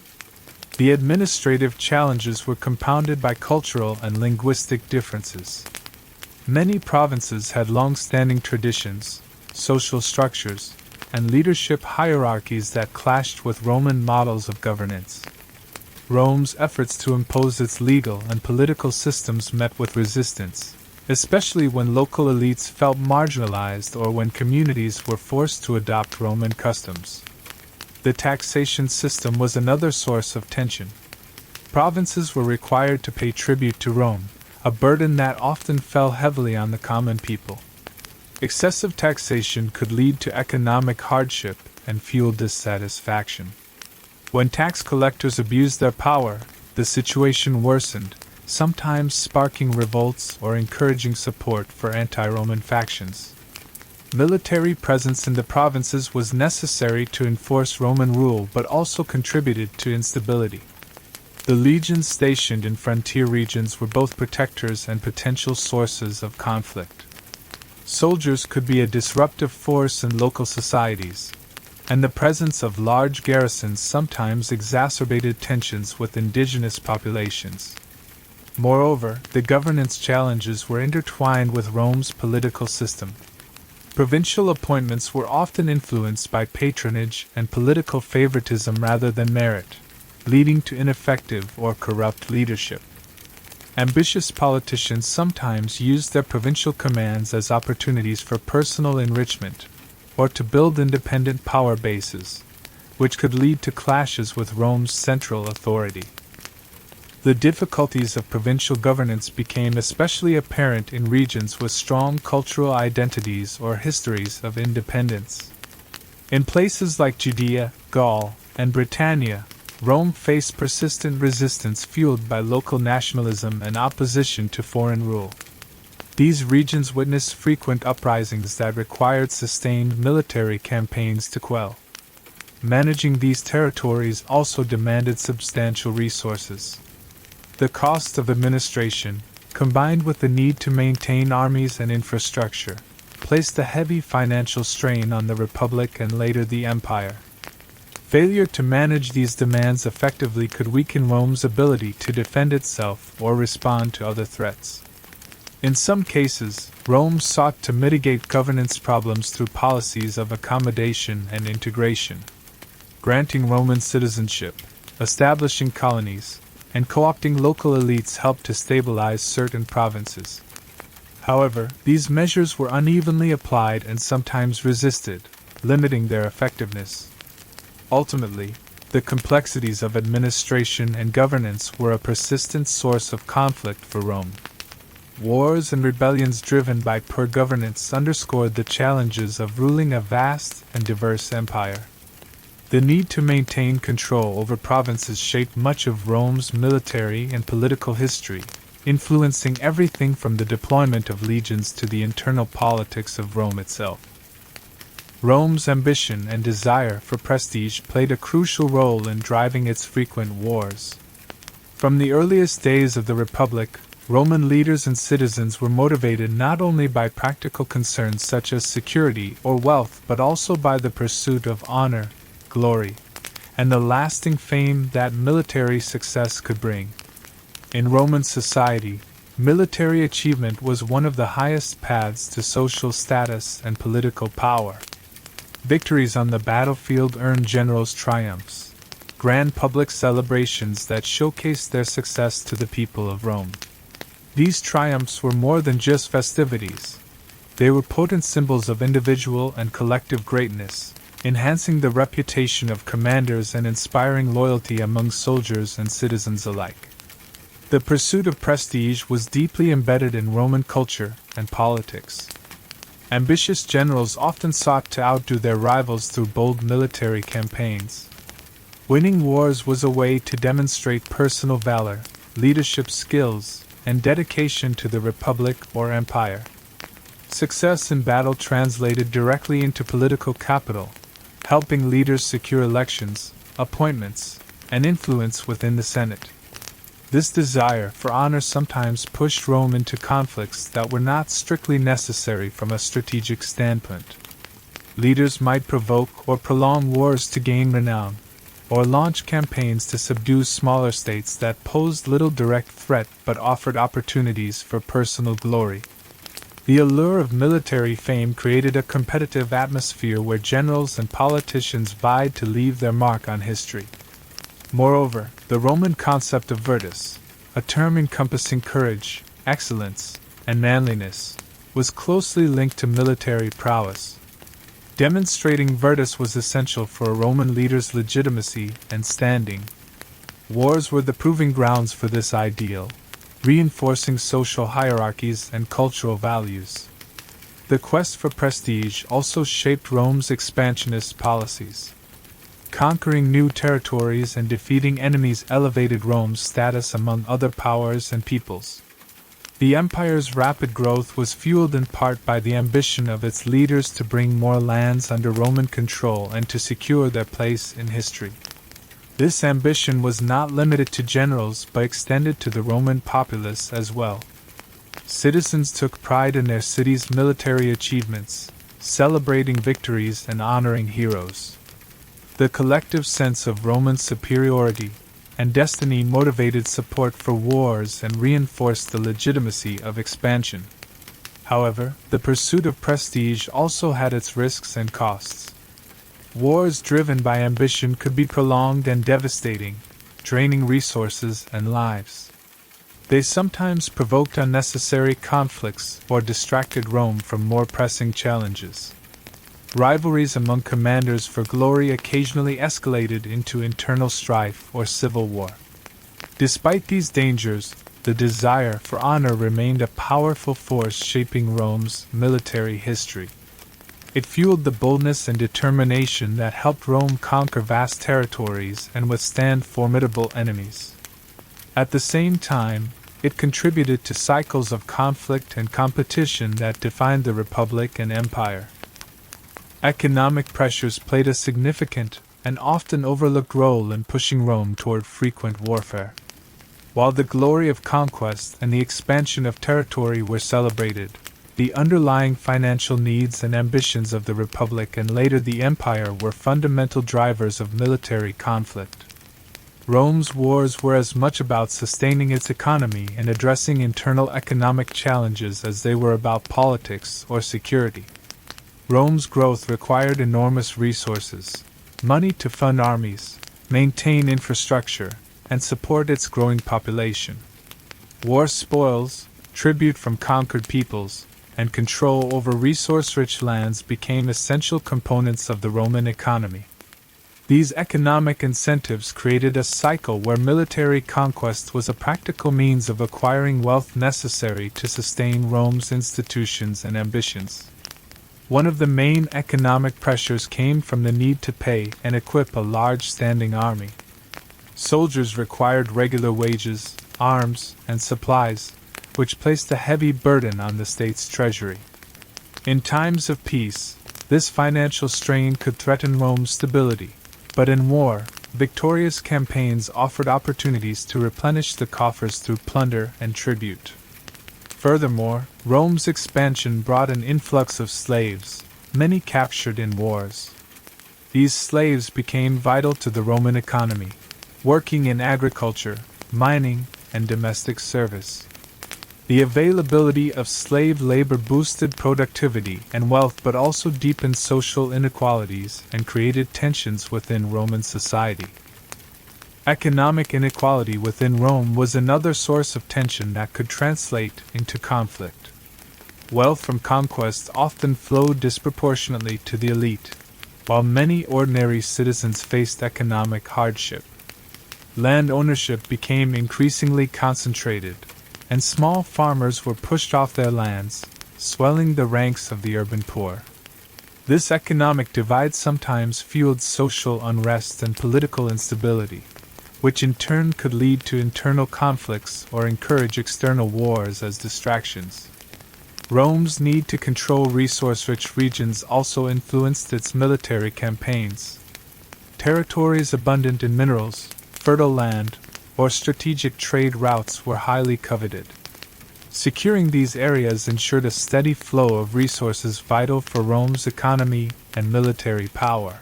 The administrative challenges were compounded by cultural and linguistic differences. Many provinces had long-standing traditions, social structures, and leadership hierarchies that clashed with Roman models of governance. Rome's efforts to impose its legal and political systems met with resistance, especially when local elites felt marginalized or when communities were forced to adopt Roman customs. The taxation system was another source of tension. Provinces were required to pay tribute to Rome, a burden that often fell heavily on the common people. Excessive taxation could lead to economic hardship and fuel dissatisfaction. When tax collectors abused their power, the situation worsened, sometimes sparking revolts or encouraging support for anti-Roman factions. Military presence in the provinces was necessary to enforce Roman rule but also contributed to instability. The legions stationed in frontier regions were both protectors and potential sources of conflict. Soldiers could be a disruptive force in local societies, and the presence of large garrisons sometimes exacerbated tensions with indigenous populations. Moreover, the governance challenges were intertwined with Rome's political system. Provincial appointments were often influenced by patronage and political favoritism rather than merit, leading to ineffective or corrupt leadership. Ambitious politicians sometimes used their provincial commands as opportunities for personal enrichment, or to build independent power bases, which could lead to clashes with Rome's central authority. The difficulties of provincial governance became especially apparent in regions with strong cultural identities or histories of independence. In places like Judea, Gaul, and Britannia, Rome faced persistent resistance fueled by local nationalism and opposition to foreign rule. These regions witnessed frequent uprisings that required sustained military campaigns to quell. Managing these territories also demanded substantial resources. The cost of administration, combined with the need to maintain armies and infrastructure, placed a heavy financial strain on the Republic and later the Empire. Failure to manage these demands effectively could weaken Rome's ability to defend itself or respond to other threats. In some cases, Rome sought to mitigate governance problems through policies of accommodation and integration. Granting Roman citizenship, establishing colonies, and co-opting local elites helped to stabilize certain provinces. However, these measures were unevenly applied and sometimes resisted, limiting their effectiveness. Ultimately, the complexities of administration and governance were a persistent source of conflict for Rome. Wars and rebellions driven by poor governance underscored the challenges of ruling a vast and diverse empire. The need to maintain control over provinces shaped much of Rome's military and political history, influencing everything from the deployment of legions to the internal politics of Rome itself. Rome's ambition and desire for prestige played a crucial role in driving its frequent wars. From the earliest days of the Republic, Roman leaders and citizens were motivated not only by practical concerns such as security or wealth but also by the pursuit of honor, glory, and the lasting fame that military success could bring. In Roman society, military achievement was one of the highest paths to social status and political power. Victories on the battlefield earned generals triumphs, grand public celebrations that showcased their success to the people of Rome. These triumphs were more than just festivities. They were potent symbols of individual and collective greatness, enhancing the reputation of commanders and inspiring loyalty among soldiers and citizens alike. The pursuit of prestige was deeply embedded in Roman culture and politics. Ambitious generals often sought to outdo their rivals through bold military campaigns. Winning wars was a way to demonstrate personal valor, leadership skills, and dedication to the republic or empire. Success in battle translated directly into political capital, helping leaders secure elections, appointments, and influence within the Senate. This desire for honor sometimes pushed Rome into conflicts that were not strictly necessary from a strategic standpoint. Leaders might provoke or prolong wars to gain renown, or launch campaigns to subdue smaller states that posed little direct threat but offered opportunities for personal glory. The allure of military fame created a competitive atmosphere where generals and politicians vied to leave their mark on history. Moreover, the Roman concept of virtus, a term encompassing courage, excellence, and manliness, was closely linked to military prowess. Demonstrating virtus was essential for a Roman leader's legitimacy and standing. Wars were the proving grounds for this ideal, reinforcing social hierarchies and cultural values. The quest for prestige also shaped Rome's expansionist policies. Conquering new territories and defeating enemies elevated Rome's status among other powers and peoples. The empire's rapid growth was fueled in part by the ambition of its leaders to bring more lands under Roman control and to secure their place in history. This ambition was not limited to generals but extended to the Roman populace as well. Citizens took pride in their city's military achievements, celebrating victories and honoring heroes. The collective sense of Roman superiority and destiny motivated support for wars and reinforced the legitimacy of expansion. However, the pursuit of prestige also had its risks and costs. Wars driven by ambition could be prolonged and devastating, draining resources and lives. They sometimes provoked unnecessary conflicts or distracted Rome from more pressing challenges. Rivalries among commanders for glory occasionally escalated into internal strife or civil war. Despite these dangers, the desire for honor remained a powerful force shaping Rome's military history. It fueled the boldness and determination that helped Rome conquer vast territories and withstand formidable enemies. At the same time, it contributed to cycles of conflict and competition that defined the Republic and Empire. Economic pressures played a significant and often overlooked role in pushing Rome toward frequent warfare. While the glory of conquest and the expansion of territory were celebrated, the underlying financial needs and ambitions of the Republic and later the Empire were fundamental drivers of military conflict. Rome's wars were as much about sustaining its economy and addressing internal economic challenges as they were about politics or security. Rome's growth required enormous resources, money to fund armies, maintain infrastructure, and support its growing population. War spoils, tribute from conquered peoples, and control over resource-rich lands became essential components of the Roman economy. These economic incentives created a cycle where military conquest was a practical means of acquiring wealth necessary to sustain Rome's institutions and ambitions. One of the main economic pressures came from the need to pay and equip a large standing army. Soldiers required regular wages, arms, and supplies, which placed a heavy burden on the state's treasury. In times of peace, this financial strain could threaten Rome's stability, but in war, victorious campaigns offered opportunities to replenish the coffers through plunder and tribute. Furthermore, Rome's expansion brought an influx of slaves, many captured in wars. These slaves became vital to the Roman economy, working in agriculture, mining, and domestic service. The availability of slave labor boosted productivity and wealth but also deepened social inequalities and created tensions within Roman society. Economic inequality within Rome was another source of tension that could translate into conflict. Wealth from conquest often flowed disproportionately to the elite, while many ordinary citizens faced economic hardship. Land ownership became increasingly concentrated, and small farmers were pushed off their lands, swelling the ranks of the urban poor. This economic divide sometimes fueled social unrest and political instability, which in turn could lead to internal conflicts or encourage external wars as distractions. Rome's need to control resource-rich regions also influenced its military campaigns. Territories abundant in minerals, fertile land, or strategic trade routes were highly coveted. Securing these areas ensured a steady flow of resources vital for Rome's economy and military power.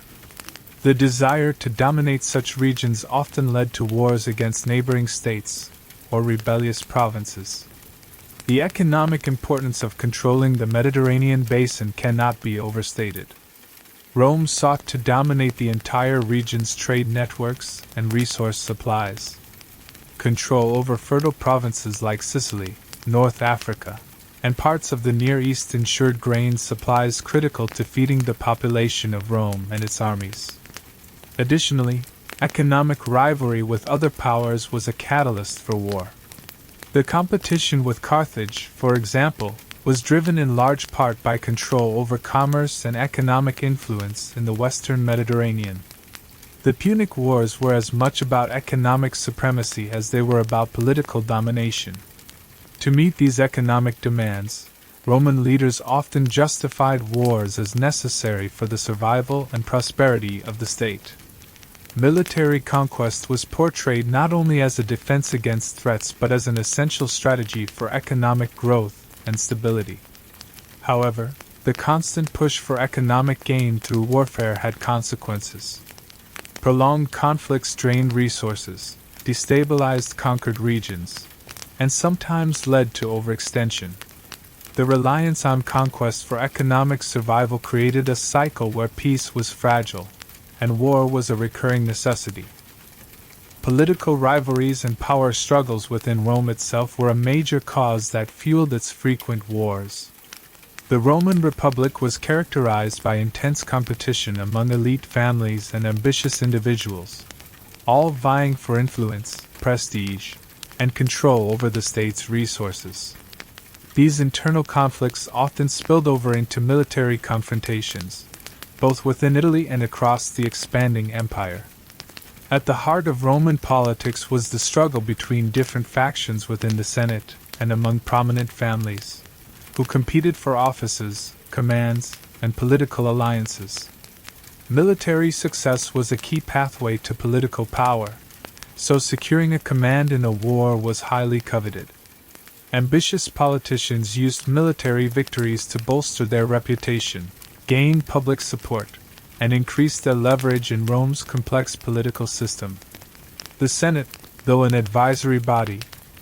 The desire to dominate such regions often led to wars against neighboring states or rebellious provinces. The economic importance of controlling the Mediterranean basin cannot be overstated. Rome sought to dominate the entire region's trade networks and resource supplies. Control over fertile provinces like Sicily, North Africa, and parts of the Near East ensured grain supplies critical to feeding the population of Rome and its armies. Additionally, economic rivalry with other powers was a catalyst for war. The competition with Carthage, for example, was driven in large part by control over commerce and economic influence in the western Mediterranean. The Punic Wars were as much about economic supremacy as they were about political domination. To meet these economic demands, Roman leaders often justified wars as necessary for the survival and prosperity of the state. Military conquest was portrayed not only as a defense against threats but as an essential strategy for economic growth and stability. However, the constant push for economic gain through warfare had consequences. Prolonged conflicts drained resources, destabilized conquered regions, and sometimes led to overextension. The reliance on conquest for economic survival created a cycle where peace was fragile, and war was a recurring necessity. Political rivalries and power struggles within Rome itself were a major cause that fueled its frequent wars. The Roman Republic was characterized by intense competition among elite families and ambitious individuals, all vying for influence, prestige, and control over the state's resources. These internal conflicts often spilled over into military confrontations, both within Italy and across the expanding empire. At the heart of Roman politics was the struggle between different factions within the Senate and among prominent families, who competed for offices, commands, and political alliances. Military success was a key pathway to political power, so securing a command in a war was highly coveted. Ambitious politicians used military victories to bolster their reputation, gain public support, and increase their leverage in Rome's complex political system. The Senate, though an advisory body,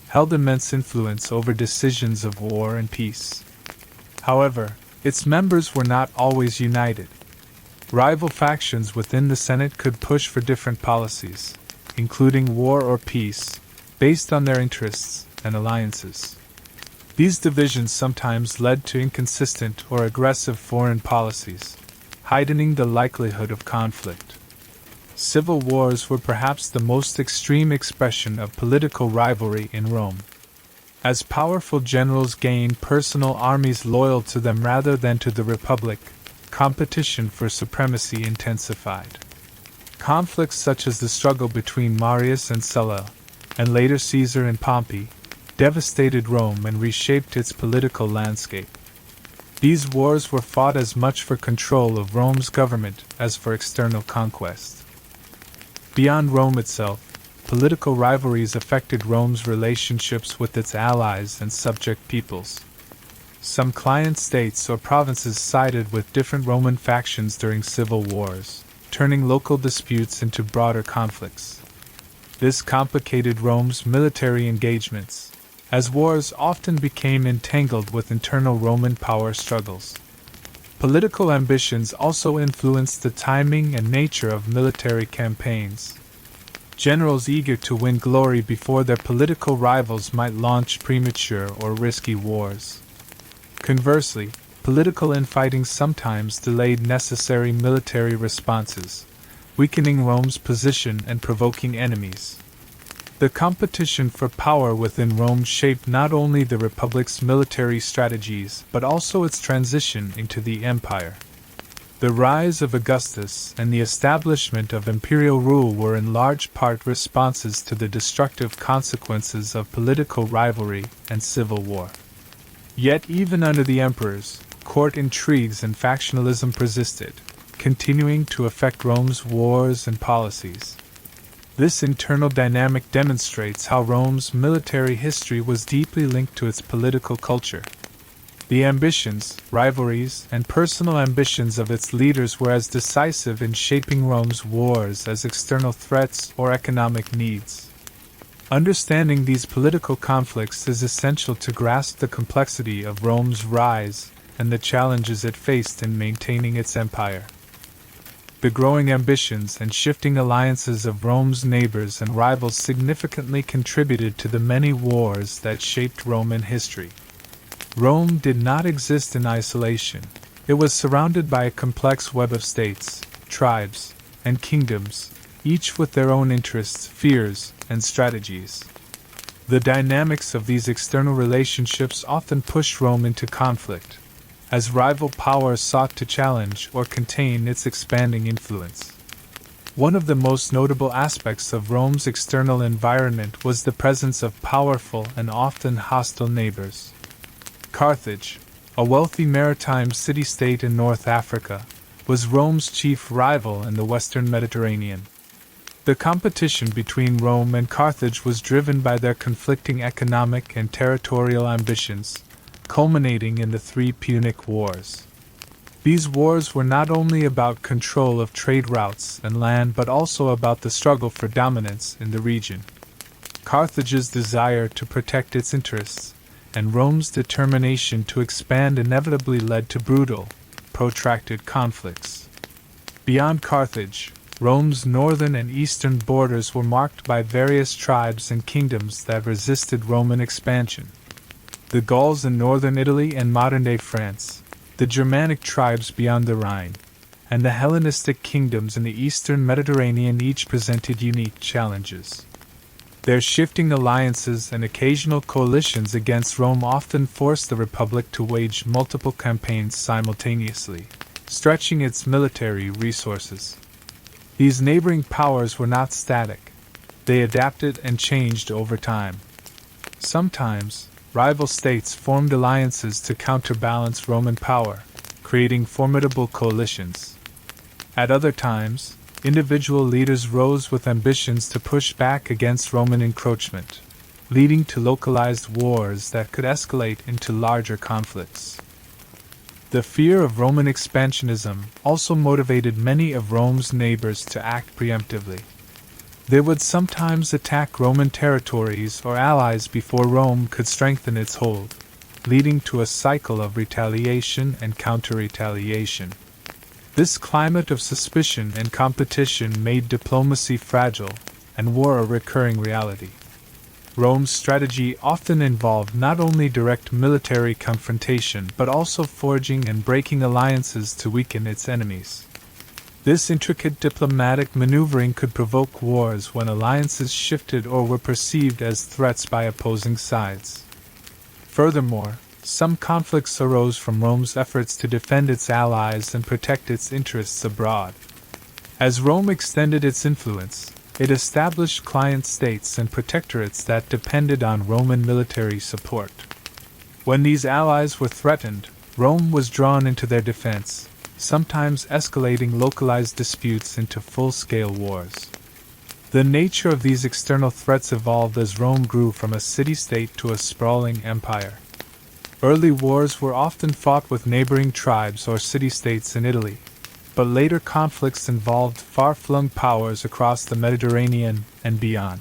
held immense influence over decisions of war and peace. However, its members were not always united. Rival factions within the Senate could push for different policies, including war or peace, based on their interests and alliances. These divisions sometimes led to inconsistent or aggressive foreign policies, heightening the likelihood of conflict. Civil wars were perhaps the most extreme expression of political rivalry in Rome. As powerful generals gained personal armies loyal to them rather than to the Republic, competition for supremacy intensified. Conflicts such as the struggle between Marius and Sulla, and later Caesar and Pompey, devastated Rome and reshaped its political landscape. These wars were fought as much for control of Rome's government as for external conquest. Beyond Rome itself, political rivalries affected Rome's relationships with its allies and subject peoples. Some client states or provinces sided with different Roman factions during civil wars, turning local disputes into broader conflicts. This complicated Rome's military engagements, as wars often became entangled with internal Roman power struggles. Political ambitions also influenced the timing and nature of military campaigns. Generals eager to win glory before their political rivals might launch premature or risky wars. Conversely, political infighting sometimes delayed necessary military responses, weakening Rome's position and provoking enemies. The competition for power within Rome shaped not only the Republic's military strategies but also its transition into the empire. The rise of Augustus and the establishment of imperial rule were in large part responses to the destructive consequences of political rivalry and civil war. Yet even under the emperors, court intrigues and factionalism persisted, continuing to affect Rome's wars and policies. This internal dynamic demonstrates how Rome's military history was deeply linked to its political culture. The ambitions, rivalries, and personal ambitions of its leaders were as decisive in shaping Rome's wars as external threats or economic needs. Understanding these political conflicts is essential to grasp the complexity of Rome's rise and the challenges it faced in maintaining its empire. The growing ambitions and shifting alliances of Rome's neighbors and rivals significantly contributed to the many wars that shaped Roman history. Rome did not exist in isolation. It was surrounded by a complex web of states, tribes, and kingdoms, each with their own interests, fears, and strategies. The dynamics of these external relationships often pushed Rome into conflict, as rival powers sought to challenge or contain its expanding influence. One of the most notable aspects of Rome's external environment was the presence of powerful and often hostile neighbors. Carthage, a wealthy maritime city-state in North Africa, was Rome's chief rival in the western Mediterranean. The competition between Rome and Carthage was driven by their conflicting economic and territorial ambitions, culminating in the Three Punic Wars. These wars were not only about control of trade routes and land but also about the struggle for dominance in the region. Carthage's desire to protect its interests and Rome's determination to expand inevitably led to brutal, protracted conflicts. Beyond Carthage, Rome's northern and eastern borders were marked by various tribes and kingdoms that resisted Roman expansion. The Gauls in northern Italy and modern-day France, the Germanic tribes beyond the Rhine, and the Hellenistic kingdoms in the eastern Mediterranean each presented unique challenges. Their shifting alliances and occasional coalitions against Rome often forced the Republic to wage multiple campaigns simultaneously, stretching its military resources. These neighboring powers were not static. They adapted and changed over time. Sometimes, rival states formed alliances to counterbalance Roman power, creating formidable coalitions. At other times, individual leaders rose with ambitions to push back against Roman encroachment, leading to localized wars that could escalate into larger conflicts. The fear of Roman expansionism also motivated many of Rome's neighbors to act preemptively. They would sometimes attack Roman territories or allies before Rome could strengthen its hold, leading to a cycle of retaliation and counter-retaliation. This climate of suspicion and competition made diplomacy fragile and war a recurring reality. Rome's strategy often involved not only direct military confrontation but also forging and breaking alliances to weaken its enemies. This intricate diplomatic maneuvering could provoke wars when alliances shifted or were perceived as threats by opposing sides. Furthermore, some conflicts arose from Rome's efforts to defend its allies and protect its interests abroad. As Rome extended its influence, it established client states and protectorates that depended on Roman military support. When these allies were threatened, Rome was drawn into their defense, sometimes escalating localized disputes into full-scale wars. The nature of these external threats evolved as Rome grew from a city-state to a sprawling empire. Early wars were often fought with neighboring tribes or city-states in Italy, but later conflicts involved far-flung powers across the Mediterranean and beyond.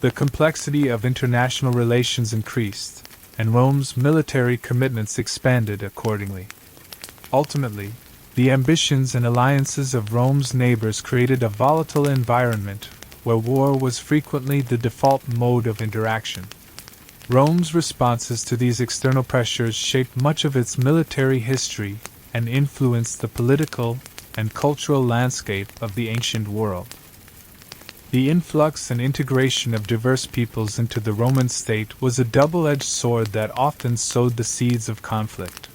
The complexity of international relations increased, and Rome's military commitments expanded accordingly. Ultimately, the ambitions and alliances of Rome's neighbors created a volatile environment where war was frequently the default mode of interaction. Rome's responses to these external pressures shaped much of its military history and influenced the political and cultural landscape of the ancient world. The influx and integration of diverse peoples into the Roman state was a double-edged sword that often sowed the seeds of conflict.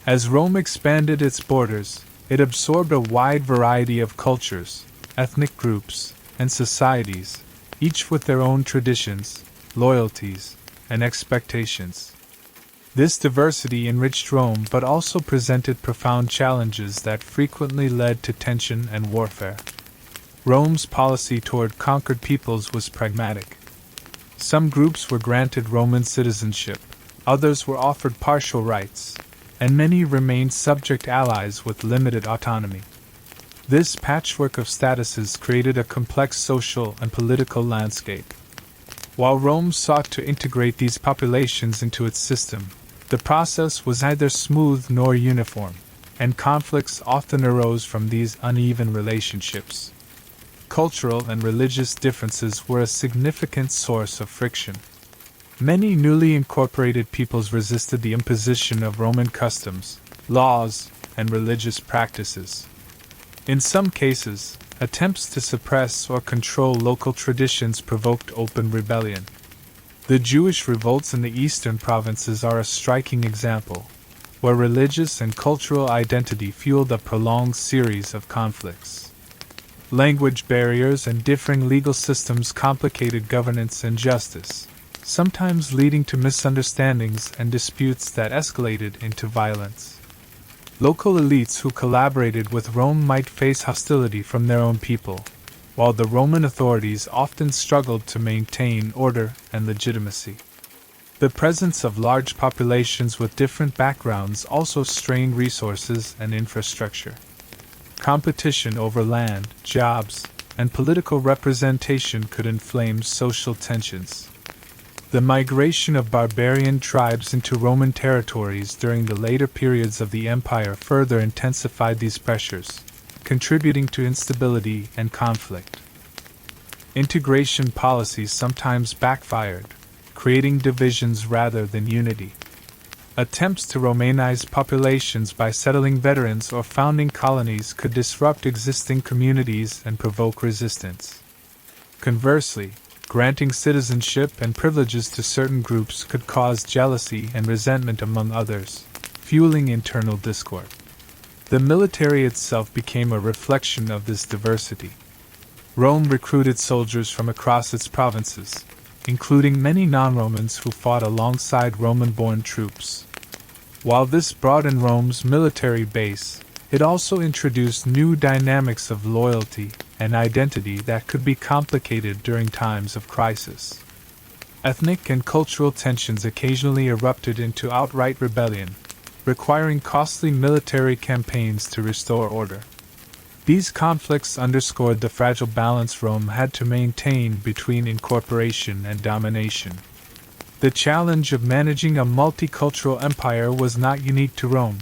As Rome expanded its borders, it absorbed a wide variety of cultures, ethnic groups, and societies, each with their own traditions, loyalties, and expectations. This diversity enriched Rome but also presented profound challenges that frequently led to tension and warfare. Rome's policy toward conquered peoples was pragmatic. Some groups were granted Roman citizenship, others were offered partial rights, and many remained subject allies with limited autonomy. This patchwork of statuses created a complex social and political landscape. While Rome sought to integrate these populations into its system, the process was neither smooth nor uniform, and conflicts often arose from these uneven relationships. Cultural and religious differences were a significant source of friction. Many newly incorporated peoples resisted the imposition of Roman customs, laws, and religious practices. In some cases, attempts to suppress or control local traditions provoked open rebellion. The Jewish revolts in the eastern provinces are a striking example, where religious and cultural identity fueled a prolonged series of conflicts. Language barriers and differing legal systems complicated governance and justice, sometimes leading to misunderstandings and disputes that escalated into violence. Local elites who collaborated with Rome might face hostility from their own people, while the Roman authorities often struggled to maintain order and legitimacy. The presence of large populations with different backgrounds also strained resources and infrastructure. Competition over land, jobs, and political representation could inflame social tensions. The migration of barbarian tribes into Roman territories during the later periods of the empire further intensified these pressures, contributing to instability and conflict. Integration policies sometimes backfired, creating divisions rather than unity. Attempts to Romanize populations by settling veterans or founding colonies could disrupt existing communities and provoke resistance. Conversely, granting citizenship and privileges to certain groups could cause jealousy and resentment among others, fueling internal discord. The military itself became a reflection of this diversity. Rome recruited soldiers from across its provinces, including many non-Romans who fought alongside Roman-born troops. While this broadened Rome's military base, it also introduced new dynamics of loyalty and identity that could be complicated during times of crisis. Ethnic and cultural tensions occasionally erupted into outright rebellion, requiring costly military campaigns to restore order. These conflicts underscored the fragile balance Rome had to maintain between incorporation and domination. The challenge of managing a multicultural empire was not unique to Rome,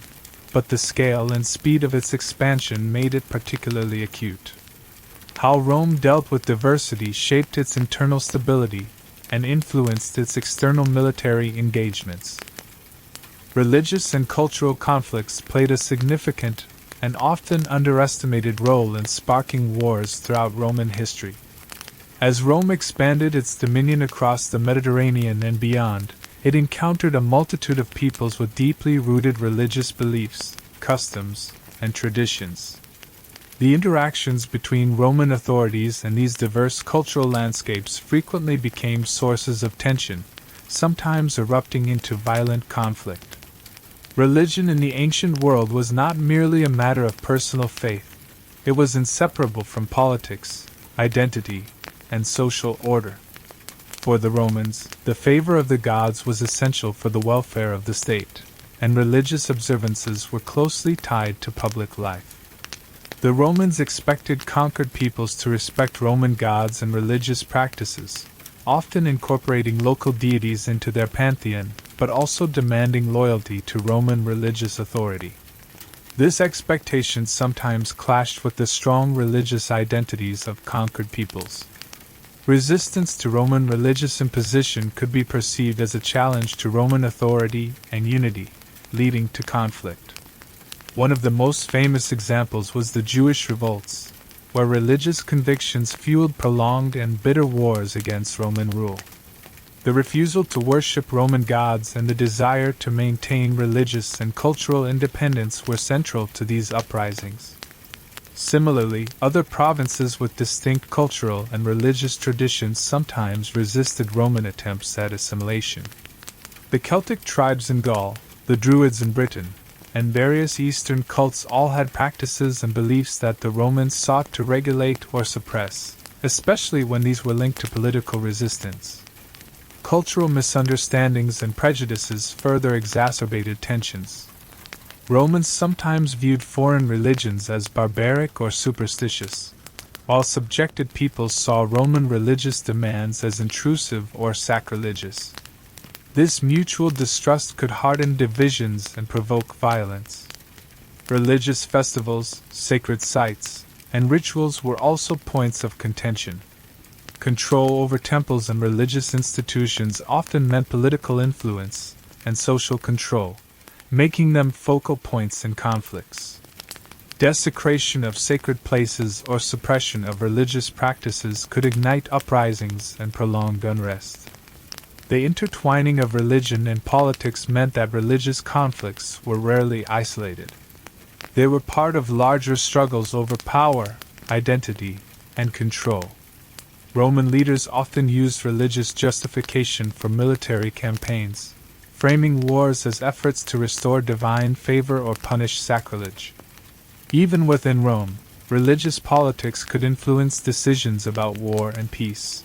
but the scale and speed of its expansion made it particularly acute. How Rome dealt with diversity shaped its internal stability and influenced its external military engagements. Religious and cultural conflicts played a significant and often underestimated role in sparking wars throughout Roman history. As Rome expanded its dominion across the Mediterranean and beyond, it encountered a multitude of peoples with deeply rooted religious beliefs, customs, and traditions. The interactions between Roman authorities and these diverse cultural landscapes frequently became sources of tension, sometimes erupting into violent conflict. Religion in the ancient world was not merely a matter of personal faith, it was inseparable from politics, identity, and social order. For the Romans, the favor of the gods was essential for the welfare of the state, and religious observances were closely tied to public life. The Romans expected conquered peoples to respect Roman gods and religious practices, often incorporating local deities into their pantheon, but also demanding loyalty to Roman religious authority. This expectation sometimes clashed with the strong religious identities of conquered peoples. Resistance to Roman religious imposition could be perceived as a challenge to Roman authority and unity, leading to conflict. One of the most famous examples was the Jewish revolts, where religious convictions fueled prolonged and bitter wars against Roman rule. The refusal to worship Roman gods and the desire to maintain religious and cultural independence were central to these uprisings. Similarly, other provinces with distinct cultural and religious traditions sometimes resisted Roman attempts at assimilation. The Celtic tribes in Gaul, the Druids in Britain, and various Eastern cults all had practices and beliefs that the Romans sought to regulate or suppress, especially when these were linked to political resistance. Cultural misunderstandings and prejudices further exacerbated tensions. Romans sometimes viewed foreign religions as barbaric or superstitious, while subjected peoples saw Roman religious demands as intrusive or sacrilegious. This mutual distrust could harden divisions and provoke violence. Religious festivals, sacred sites, and rituals were also points of contention. Control over temples and religious institutions often meant political influence and social control, making them focal points in conflicts. Desecration of sacred places or suppression of religious practices could ignite uprisings and prolonged unrest. The intertwining of religion and politics meant that religious conflicts were rarely isolated. They were part of larger struggles over power, identity, and control. Roman leaders often used religious justification for military campaigns, framing wars as efforts to restore divine favor or punish sacrilege. Even within Rome, religious politics could influence decisions about war and peace.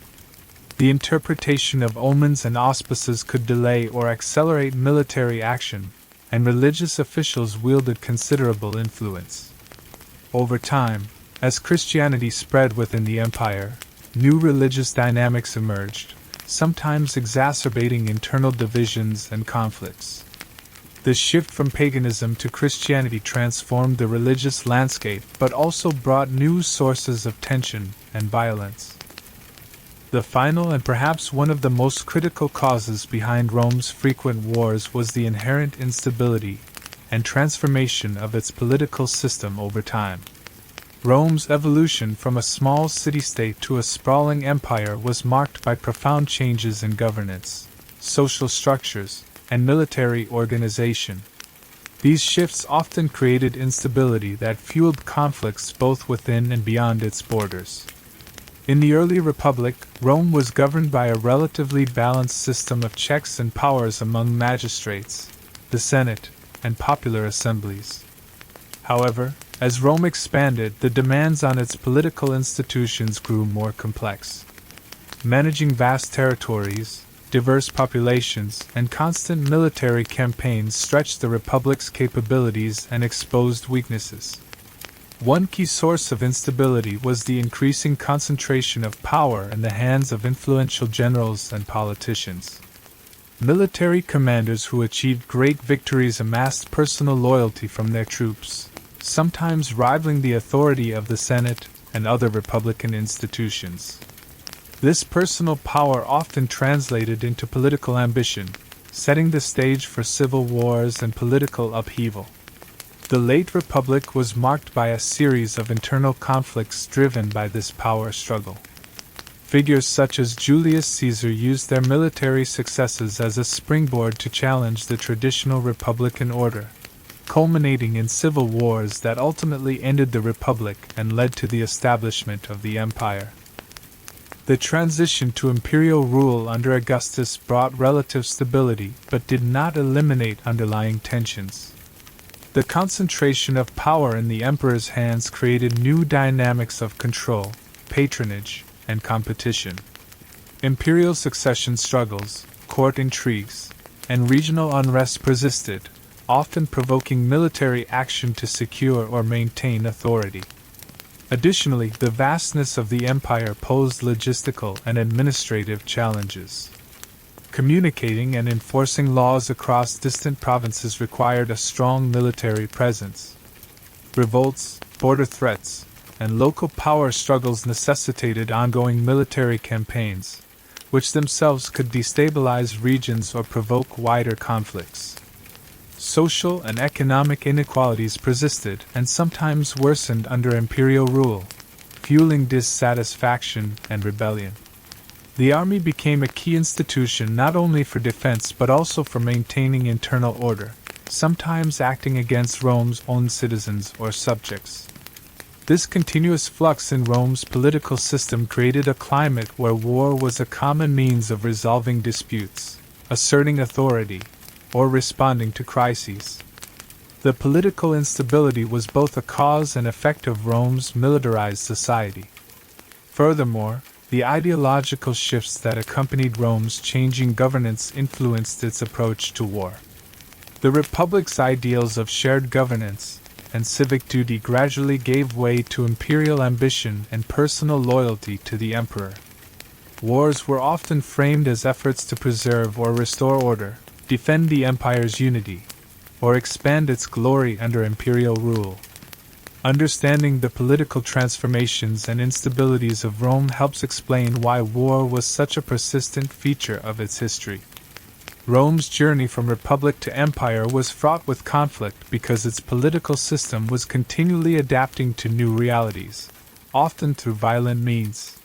The interpretation of omens and auspices could delay or accelerate military action, and religious officials wielded considerable influence. Over time, as Christianity spread within the empire, new religious dynamics emerged, sometimes exacerbating internal divisions and conflicts. The shift from paganism to Christianity transformed the religious landscape but also brought new sources of tension and violence. The final and perhaps one of the most critical causes behind Rome's frequent wars was the inherent instability and transformation of its political system over time. Rome's evolution from a small city-state to a sprawling empire was marked by profound changes in governance, social structures, and military organization. These shifts often created instability that fueled conflicts both within and beyond its borders. In the early Republic, Rome was governed by a relatively balanced system of checks and powers among magistrates, the Senate, and popular assemblies. However, as Rome expanded, the demands on its political institutions grew more complex. Managing vast territories, diverse populations, and constant military campaigns stretched the Republic's capabilities and exposed weaknesses. One key source of instability was the increasing concentration of power in the hands of influential generals and politicians. Military commanders who achieved great victories amassed personal loyalty from their troops, sometimes rivaling the authority of the Senate and other republican institutions. This personal power often translated into political ambition, setting the stage for civil wars and political upheaval. The late Republic was marked by a series of internal conflicts driven by this power struggle. Figures such as Julius Caesar used their military successes as a springboard to challenge the traditional republican order, culminating in civil wars that ultimately ended the Republic and led to the establishment of the Empire. The transition to imperial rule under Augustus brought relative stability but did not eliminate underlying tensions. The concentration of power in the emperor's hands created new dynamics of control, patronage, and competition. Imperial succession struggles, court intrigues, and regional unrest persisted, often provoking military action to secure or maintain authority. Additionally, the vastness of the empire posed logistical and administrative challenges. Communicating and enforcing laws across distant provinces required a strong military presence. Revolts, border threats, and local power struggles necessitated ongoing military campaigns, which themselves could destabilize regions or provoke wider conflicts. Social and economic inequalities persisted and sometimes worsened under imperial rule, fueling dissatisfaction and rebellion. The army became a key institution not only for defense but also for maintaining internal order, sometimes acting against Rome's own citizens or subjects. This continuous flux in Rome's political system created a climate where war was a common means of resolving disputes, asserting authority, or responding to crises. The political instability was both a cause and effect of Rome's militarized society. Furthermore, the ideological shifts that accompanied Rome's changing governance influenced its approach to war. The Republic's ideals of shared governance and civic duty gradually gave way to imperial ambition and personal loyalty to the emperor. Wars were often framed as efforts to preserve or restore order, defend the empire's unity, or expand its glory under imperial rule. Understanding the political transformations and instabilities of Rome helps explain why war was such a persistent feature of its history. Rome's journey from republic to empire was fraught with conflict because its political system was continually adapting to new realities, often through violent means.